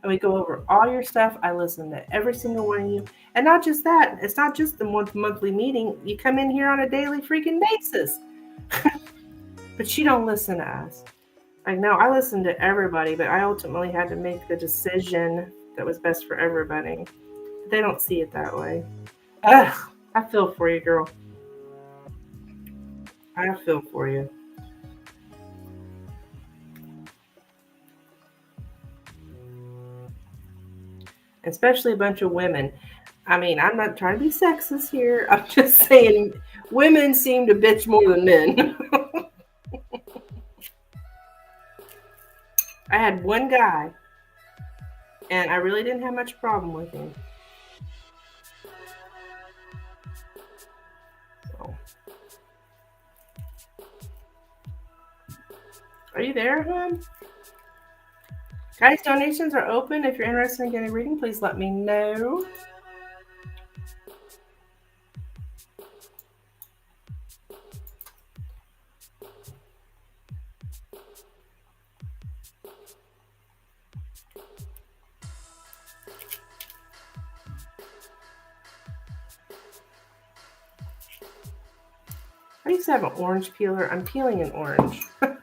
And we go over all your stuff. I listen to every single one of you. And not just that. It's not just the monthly meeting. You come in here on a daily freaking basis. But you don't listen to us. Like, no, I listen to everybody, but I ultimately had to make the decision that was best for everybody. They don't see it that way. Ugh, I feel for you, girl. I feel for you. Especially a bunch of women. I mean, I'm not trying to be sexist here. I'm just saying women seem to bitch more than men. I had one guy, and I really didn't have much problem with him. So. Are you there, hon? Guys, donations are open. If you're interested in getting a reading, please let me know. I used to have an orange peeler. I'm peeling an orange. I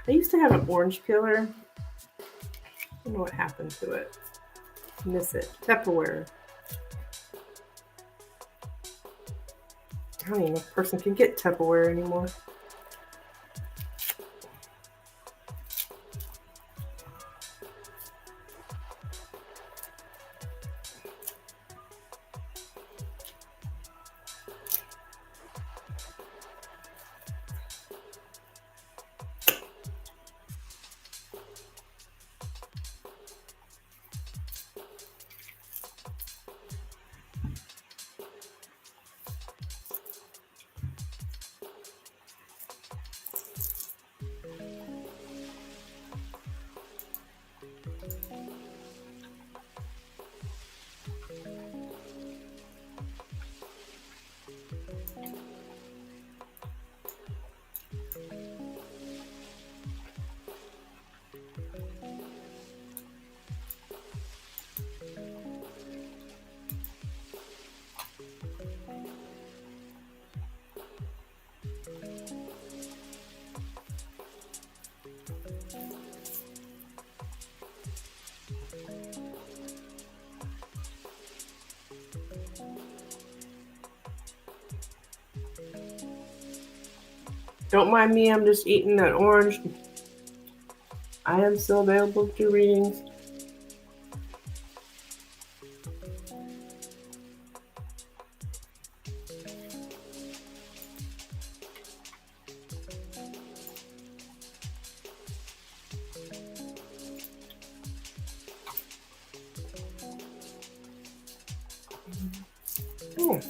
used to have an orange peeler. I don't know what happened to it. Miss it. Tupperware. I don't even know if a person can get Tupperware anymore. Don't mind me, I'm just eating an orange. I am still available to do readings. Oh.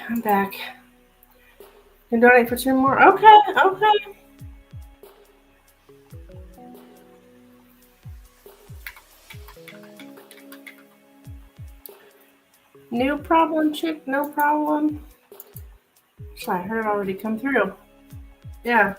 I'm back. You can donate for 2 more? Okay, okay. No problem, chick, no problem. Actually, I heard it already come through. Yeah.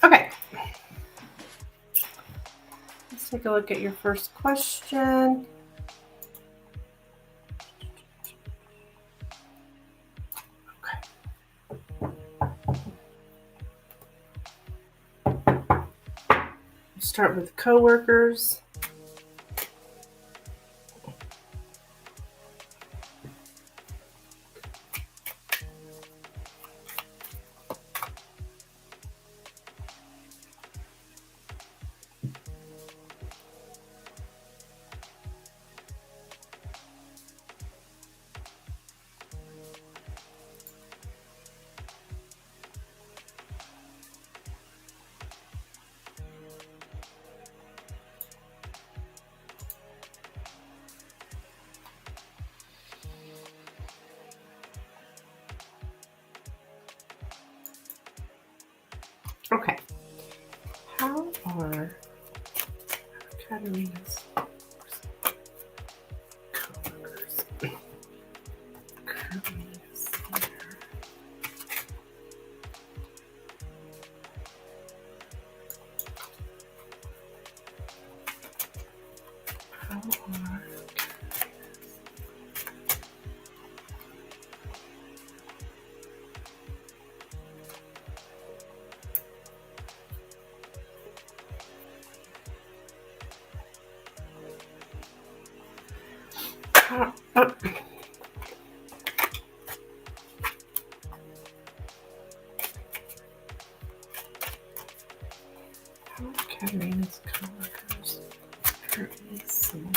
Okay. Let's take a look at your first question. Start with coworkers. Okay. How are Katerina's coworkers currently there? How are Katerina's coworkers currently similar?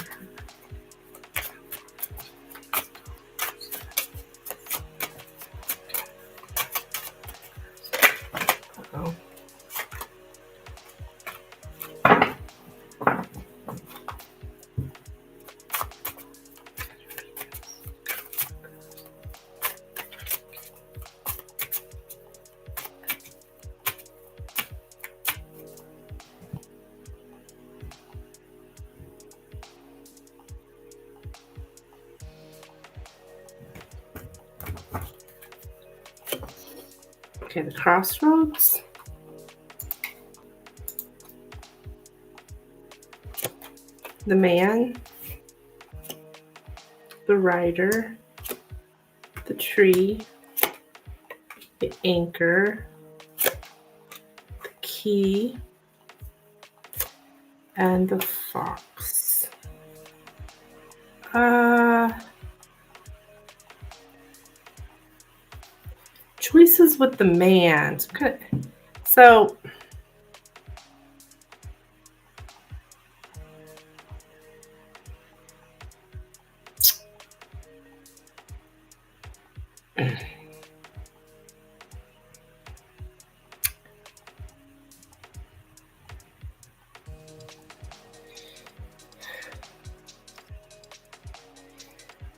Uh-oh. Okay, the crossroads. The man. The rider. The tree. The anchor. The key. And the fox. Choices with the man. So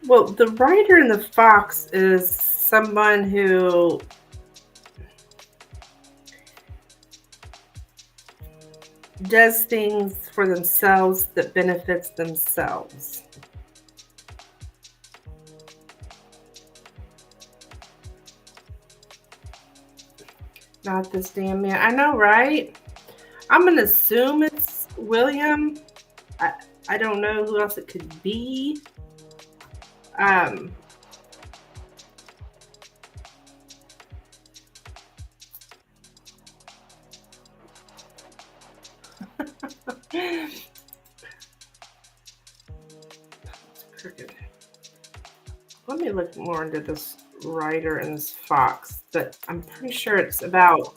well, the rider and the fox is someone who does things for themselves that benefits themselves. Not this damn man. I know, right? I'm going to assume it's William. I don't know who else it could be. Crooked. Let me look more into this rider and this fox, but I'm pretty sure it's about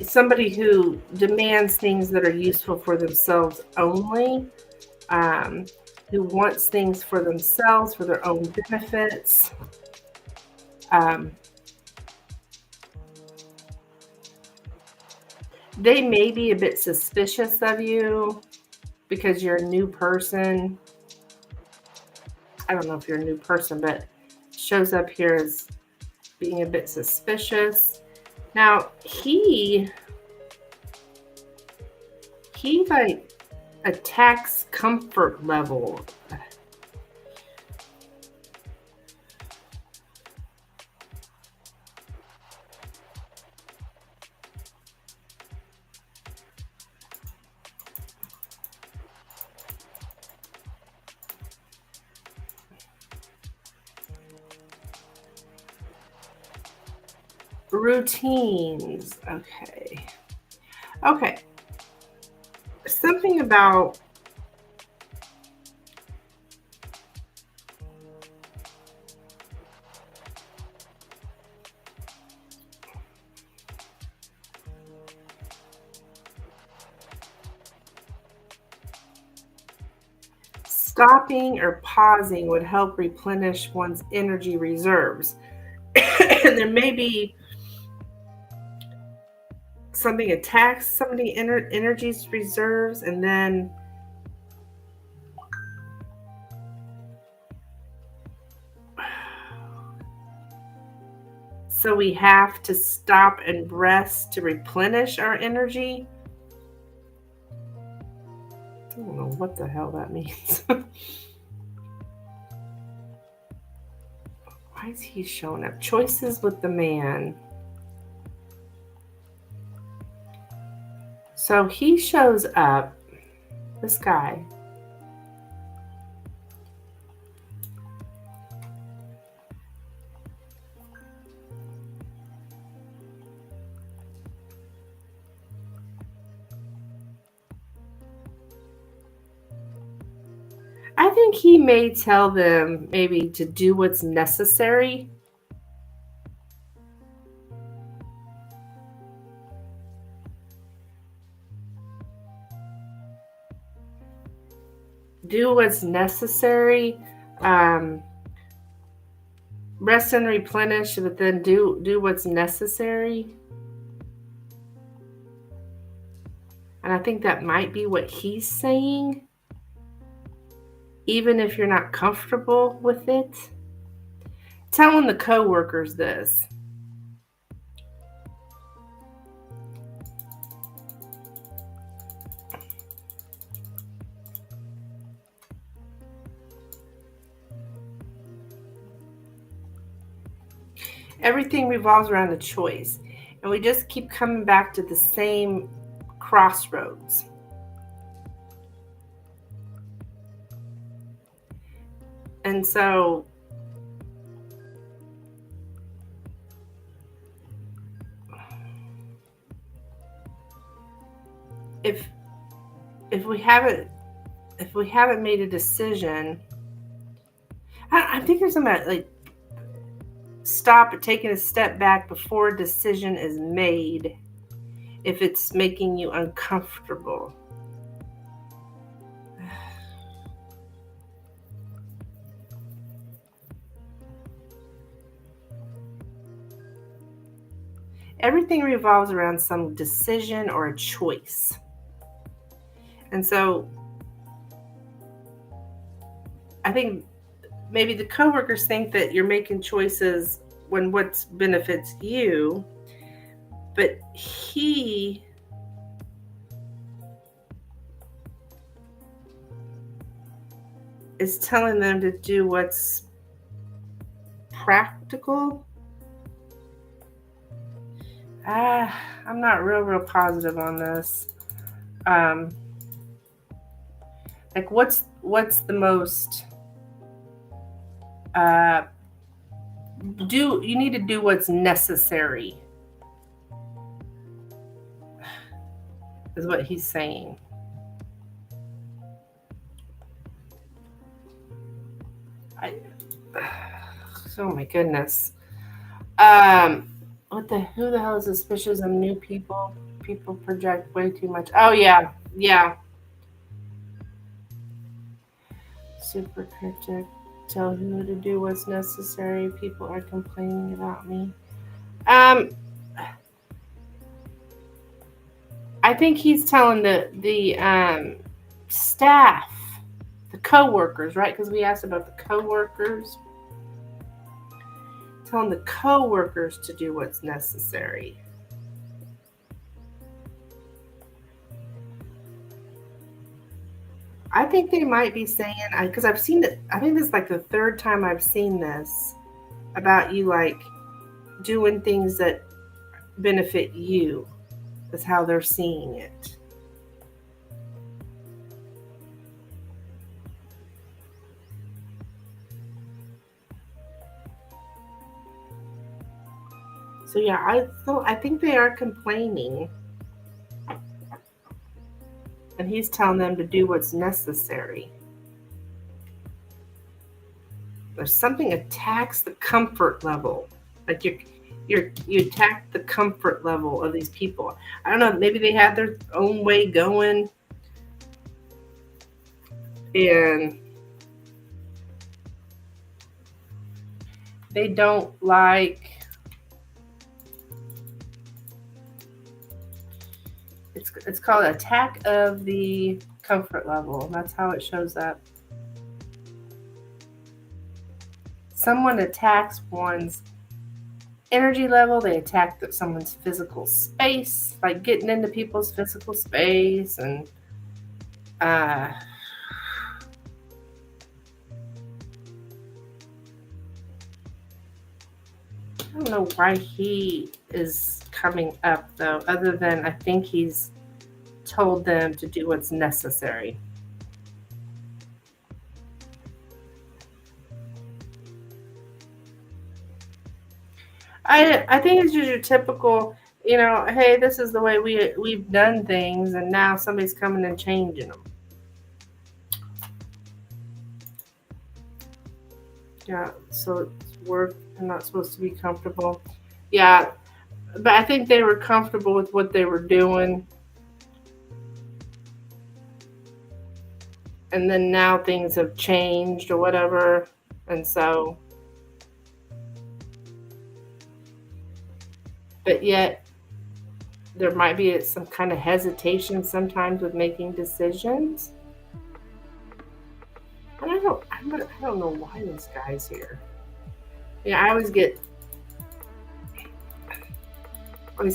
somebody who demands things that are useful for themselves only, who wants things for themselves, for their own benefits. They may be a bit suspicious of you because you're a new person. I don't know if you're a new person, but it shows up here as being a bit suspicious. Now, he like attacks comfort level. Routines. Okay. Something about stopping or pausing would help replenish one's energy reserves. And there may be something attacks somebody energy's reserves, and then so we have to stop and rest to replenish our energy. I don't know what the hell that means. Why is he showing up? Choices with the man. So he shows up, this guy. I think he may tell them maybe to do what's necessary. Do what's necessary. Rest and replenish, but then do what's necessary. And I think that might be what he's saying. Even if you're not comfortable with it. Telling the co-workers this. Everything revolves around a choice. And we just keep coming back to the same crossroads. And so if we haven't made a decision, I think there's something like stop taking a step back before a decision is made if it's making you uncomfortable. Everything revolves around some decision or a choice. And so I think maybe the coworkers think that you're making choices when what benefits you, but he is telling them to do what's practical. I'm not real positive on this. Like what's the most you need to do what's necessary is what he's saying. Oh my goodness. Who the hell is suspicious of new people? People project way too much. Oh yeah, yeah. Super cryptic. Tell who to do what's necessary. People are complaining about me. Um, I think he's telling the staff, the co-workers, right? Because we asked about the co-workers. Telling the co-workers to do what's necessary. I think they might be saying, because I've seen it. I think this is like the third time I've seen this about you, like doing things that benefit you. Is how they're seeing it. So yeah, I think they are complaining, and he's telling them to do what's necessary. There's something attacks the comfort level, like you attack the comfort level of these people. I don't know, maybe they have their own way going, and they don't like. It's called attack of the comfort level. That's how it shows up. Someone attacks one's energy level. They attack someone's physical space, like getting into people's physical space, and I don't know why he is coming up though, other than I think he's told them to do what's necessary. I think it's just your typical, hey, this is the way we've done things, and now somebody's coming and changing them. Yeah, so it's work. I'm not supposed to be comfortable. Yeah, but I think they were comfortable with what they were doing, and then now things have changed or whatever, and so. But yet, there might be some kind of hesitation sometimes with making decisions. And I don't know why this guy's here. Yeah, I always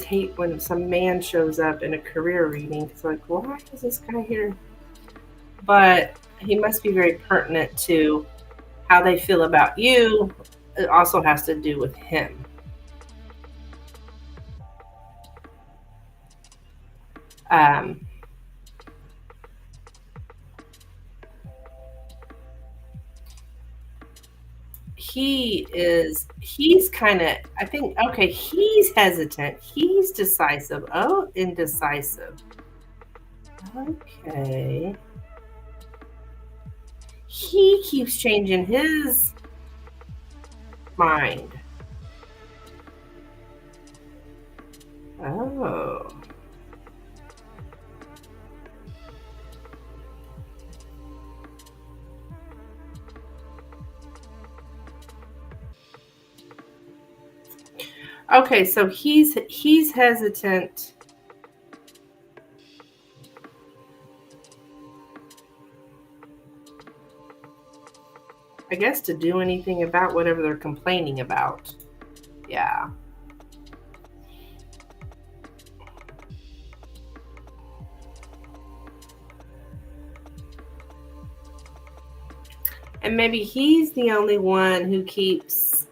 hate when some man shows up in a career reading. It's like, why is this guy here? But he must be very pertinent to how they feel about you. It also has to do with him. Um, he's kind of, I think, okay, he's hesitant, he's decisive. Oh, indecisive. Okay, he keeps changing his mind. Oh, okay, so he's hesitant. I guess to do anything about whatever they're complaining about. Yeah. And maybe he's the only one who keeps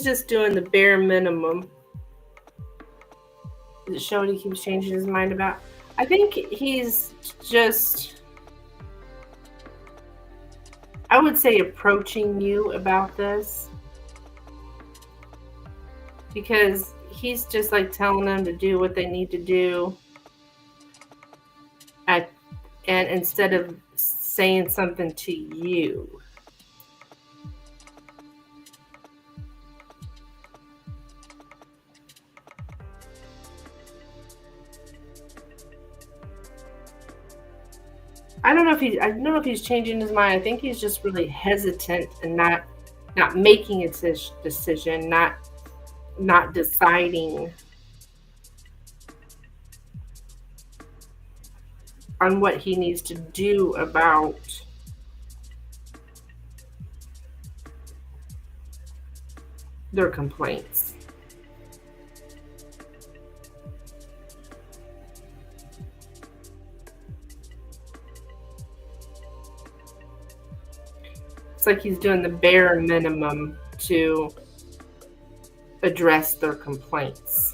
just doing the bare minimum. Does it show he keeps changing his mind about? I think he's just, I would say, approaching you about this, because he's just like telling them to do what they need to do and instead of saying something to you. I don't know if he's changing his mind. I think he's just really hesitant and not making a decision, not deciding on what he needs to do about their complaints. It's like he's doing the bare minimum to address their complaints.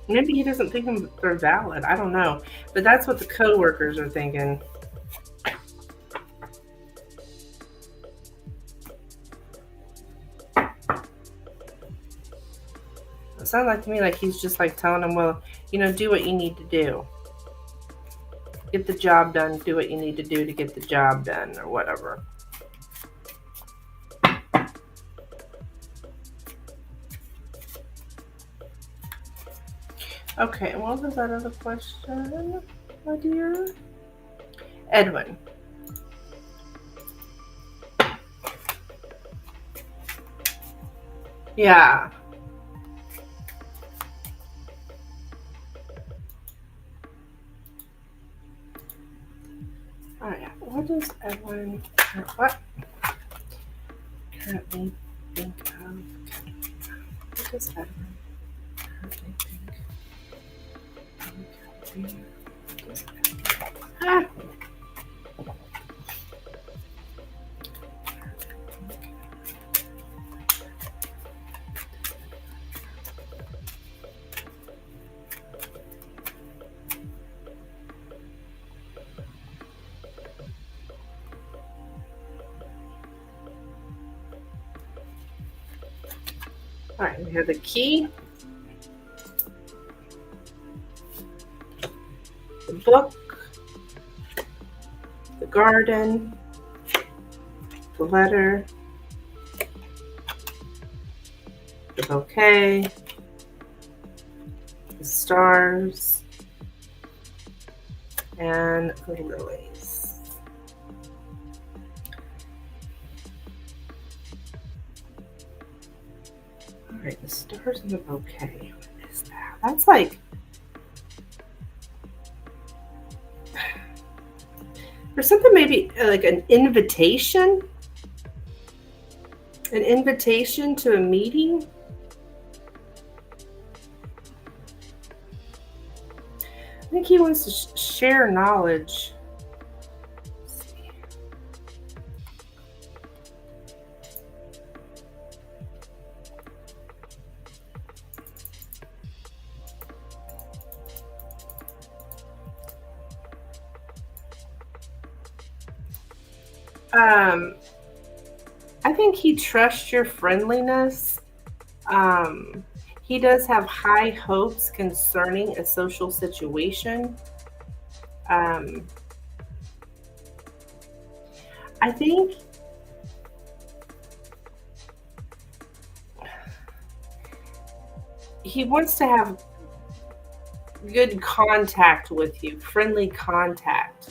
Maybe he doesn't think they're valid. I don't know. But that's what the coworkers are thinking. It sounds like to me like he's just like telling them, well, do what you need to do. Get the job done, do what you need to do to get the job done, or whatever. Okay, what was that other question, my dear? Edwin. Yeah. All right. What does Edwin? What currently think of? What does Edwin currently think of? Ah. All right, we have the key, the book, the garden, the letter, the bouquet, the stars, and the lilies. All right, the stars and the bouquet. What is that? That's like, or something maybe like an invitation to a meeting. I think he wants to share knowledge. I think he trusts your friendliness. He does have high hopes concerning a social situation. I think he wants to have good contact with you, friendly contact.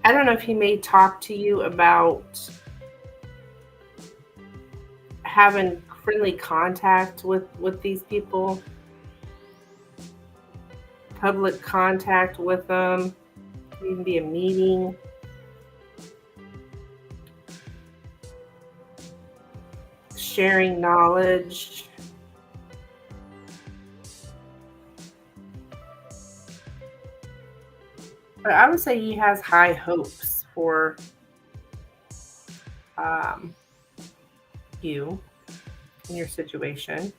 I don't know if he may talk to you about having friendly contact with these people, public contact with them, even be a meeting. Sharing knowledge. But I would say he has high hopes for you in your situation.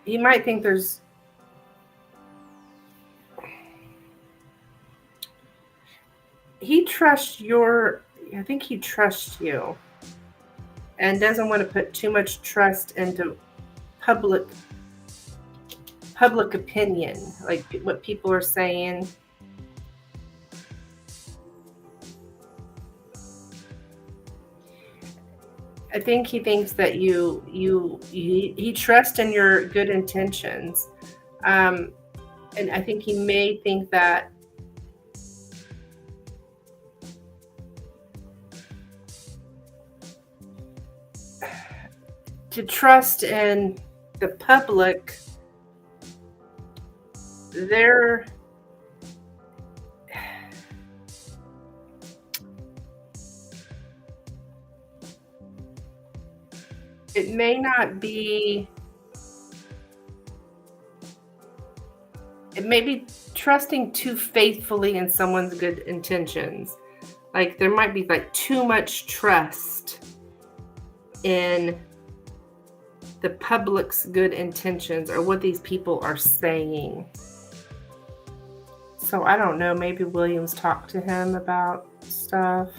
he might think he trusts I think he trusts you and doesn't want to put too much trust into public opinion, like what people are saying. I think he thinks that he trusts in your good intentions, and I think he may think that to trust in the public, it may not be, it may be trusting too faithfully in someone's good intentions. Like there might be like too much trust in the public's good intentions or what these people are saying. So I don't know, maybe Williams talked to him about stuff.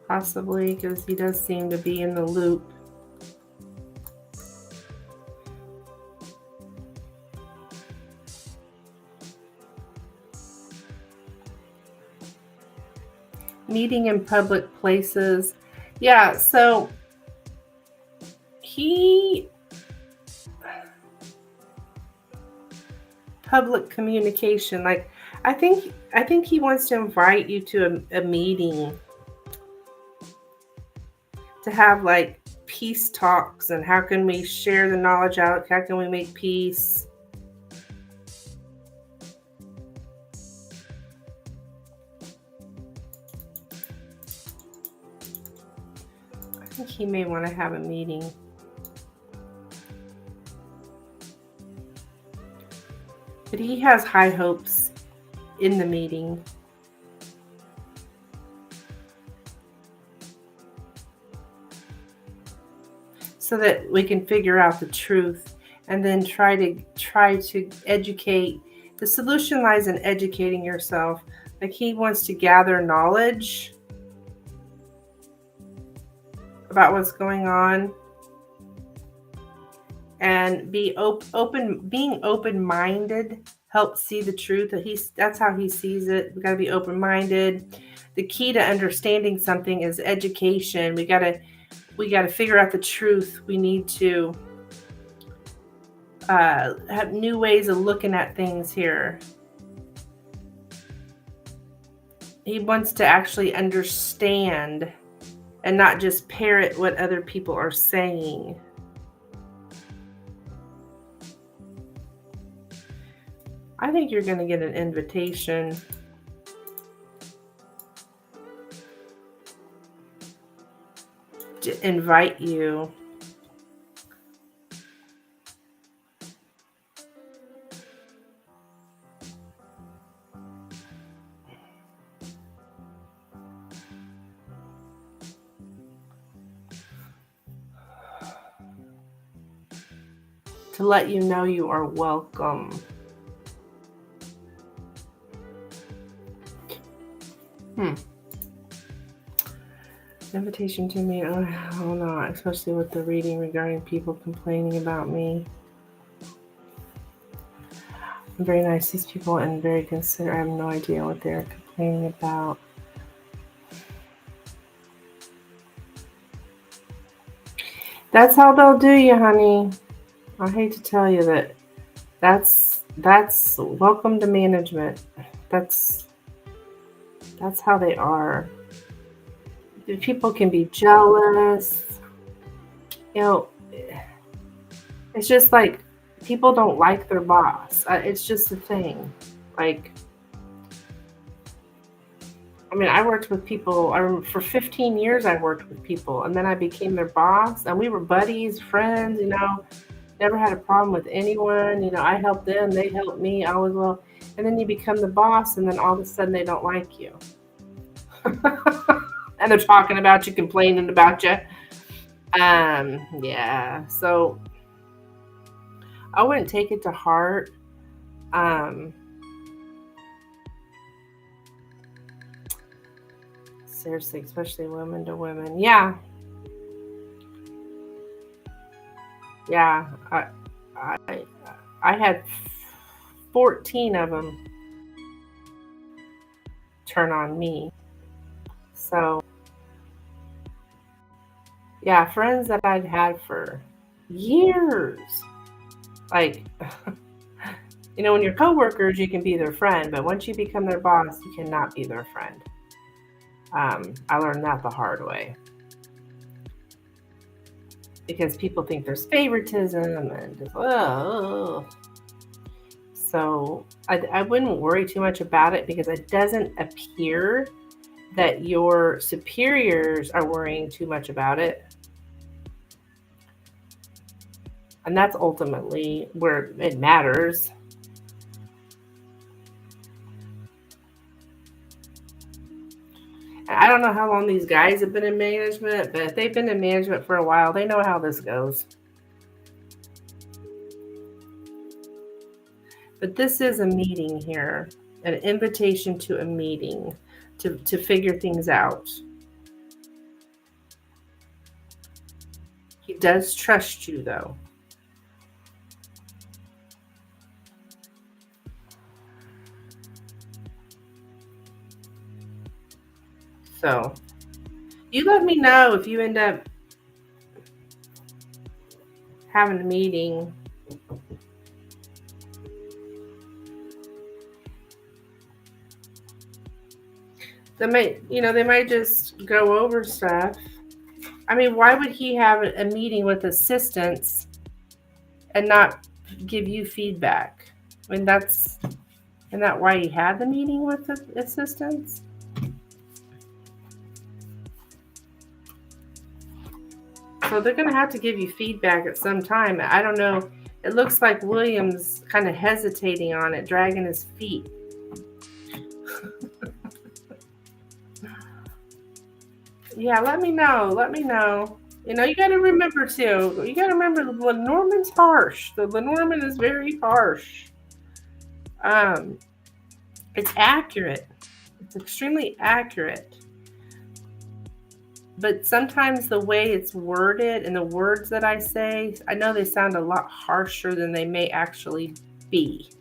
Possibly, because he does seem to be in the loop. Meeting in public places. Yeah, so public communication, like I think he wants to invite you to a meeting to have like peace talks and how can we share the knowledge out, how can we make peace. I think he may want to have a meeting. But he has high hopes in the meeting. So that we can figure out the truth and then try to educate. The solution lies in educating yourself. Like he wants to gather knowledge about what's going on and being open-minded helps see the truth. That's how he sees it. We got to be open-minded. The key to understanding something is education. We got to figure out the truth. We need to have new ways of looking at things here. He wants to actually understand and not just parrot what other people are saying. I think you're going to get an invitation. To invite you. To let you know you are welcome. Invitation to me, oh no, especially with the reading regarding people complaining about me. I'm very nice to these people and very considerate. I have no idea what they're complaining about. That's how they'll do you, honey. I hate to tell you that. That's welcome to management. That's how they are. People can be jealous. It's just like people don't like their boss. It's just the thing. Like, I mean, I worked with people. I remember for 15 years I worked with people, and then I became their boss, and we were buddies, friends. Never had a problem with anyone. I helped them, they helped me. I was well, and then you become the boss, and then all of a sudden they don't like you. And they're talking about you, complaining about you. Yeah. So I wouldn't take it to heart. Seriously, especially women to women. Yeah. I had 14 of them turn on me. So, yeah, friends that I'd had for years. Like, when you're coworkers, you can be their friend, but once you become their boss, you cannot be their friend. I learned that the hard way. Because people think there's favoritism and just, oh. So I wouldn't worry too much about it because it doesn't appear that your superiors are worrying too much about it. And that's ultimately where it matters. I don't know how long these guys have been in management, but if they've been in management for a while, they know how this goes. But this is a meeting here, an invitation to a meeting to figure things out. He does trust you, though. So you let me know if you end up having a meeting. They might just go over stuff. I mean, why would he have a meeting with assistants and not give you feedback? I mean, isn't that why he had the meeting with the assistants? So they're going to have to give you feedback at some time. I don't know. It looks like William's kind of hesitating on it, dragging his feet. Yeah, let me know. You got to remember, too. You got to remember the Lenormand's harsh. The Lenormand is very harsh. It's accurate. It's extremely accurate. But sometimes the way it's worded and the words that I say, I know they sound a lot harsher than they may actually be.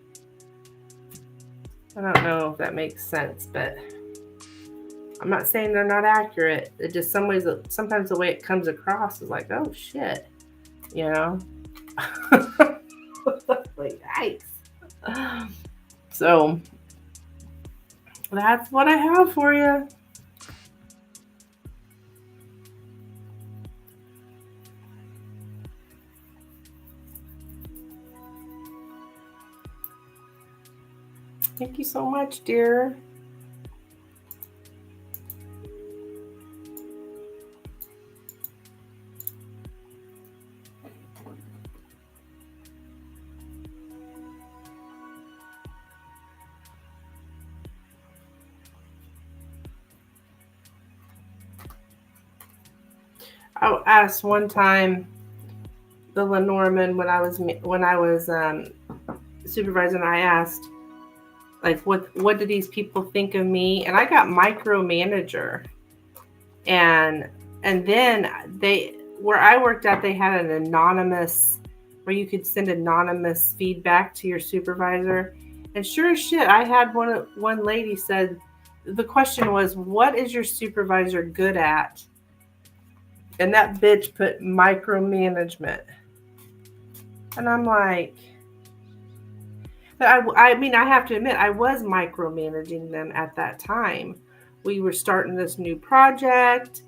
I don't know if that makes sense, but I'm not saying they're not accurate. It just sometimes the way it comes across is like, oh shit, like yikes. So that's what I have for you. Thank you so much, dear. I asked one time the Lenormand when I was supervisor, and I asked, like, what do these people think of me? And I got micromanager, and then where I worked at, they had an anonymous where you could send anonymous feedback to your supervisor. And sure as shit, I had one lady said the question was, what is your supervisor good at? And that bitch put micromanagement. And I'm like, I mean, I have to admit, I was micromanaging them at that time. We were starting this new project,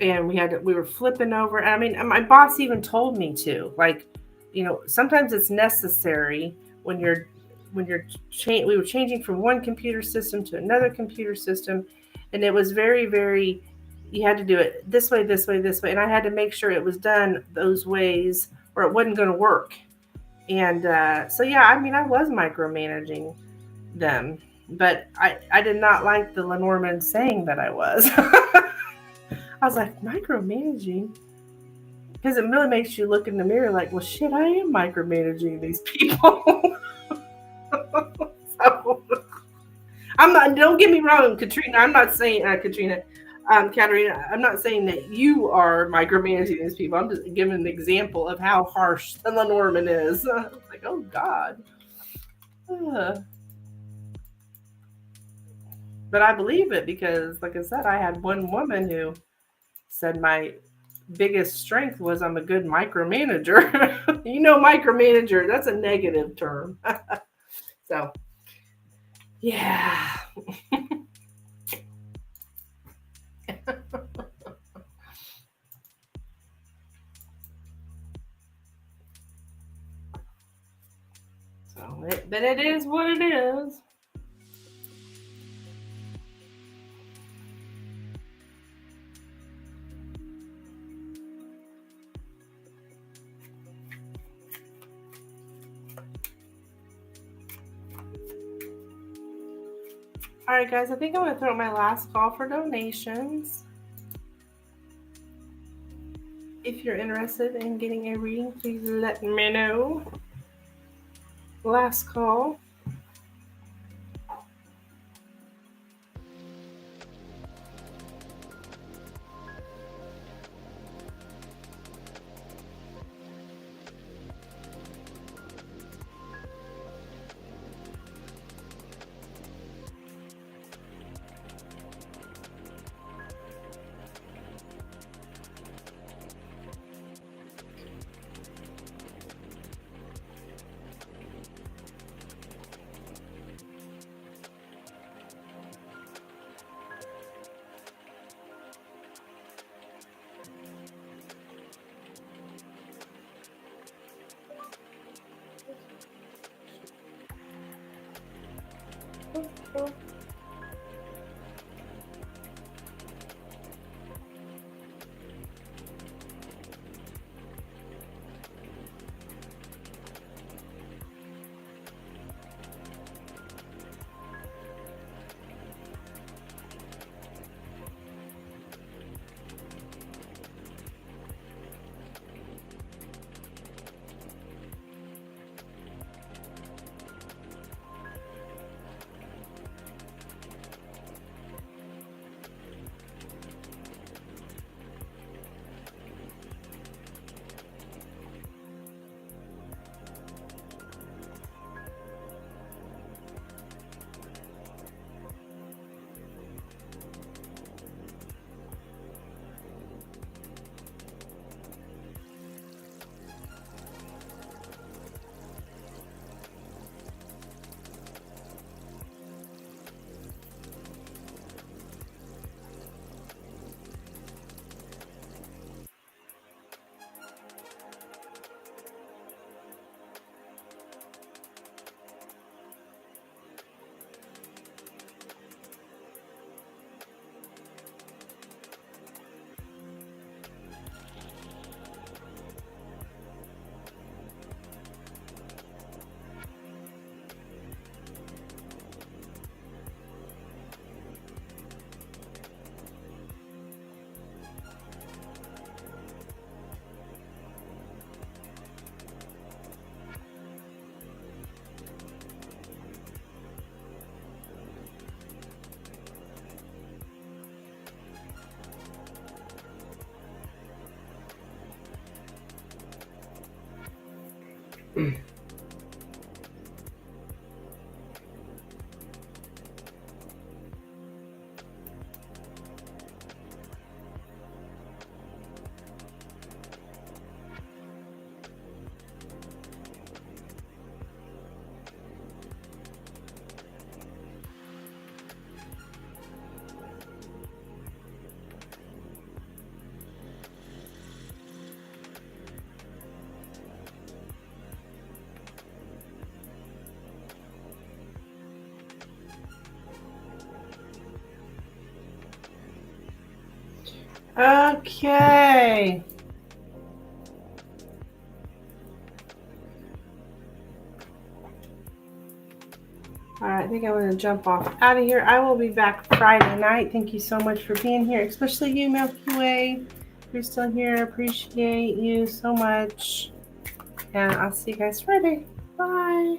and we were flipping over. And I mean, my boss even told me to, like, sometimes it's necessary when we were changing from one computer system to another computer system, and it was very, very. You had to do it this way, this way, this way, and I had to make sure it was done those ways, or it wasn't going to work. And so, yeah, I mean, I was micromanaging them, but I did not like the Lenormand saying that I was. I was like, micromanaging? Because it really makes you look in the mirror like, well, shit, I am micromanaging these people. So, I'm not. Don't get me wrong, Katrina. I'm not saying Katerina. I'm not saying that you are micromanaging these people. I'm just giving an example of how harsh the Lenormand is. Like, oh God. But I believe it because, like I said, I had one woman who said my biggest strength was I'm a good micromanager. You know, micromanager, that's a negative term. So, yeah. But it is what it is. All right, guys, I think I'm going to throw out my last call for donations. If you're interested in getting a reading, please let me know. Last call. Okay. All right, I think I'm going to jump off out of here. I will be back Friday night. Thank you so much for being here, especially you, Milky Way. If you're still here, appreciate you so much. And I'll see you guys Friday. Bye.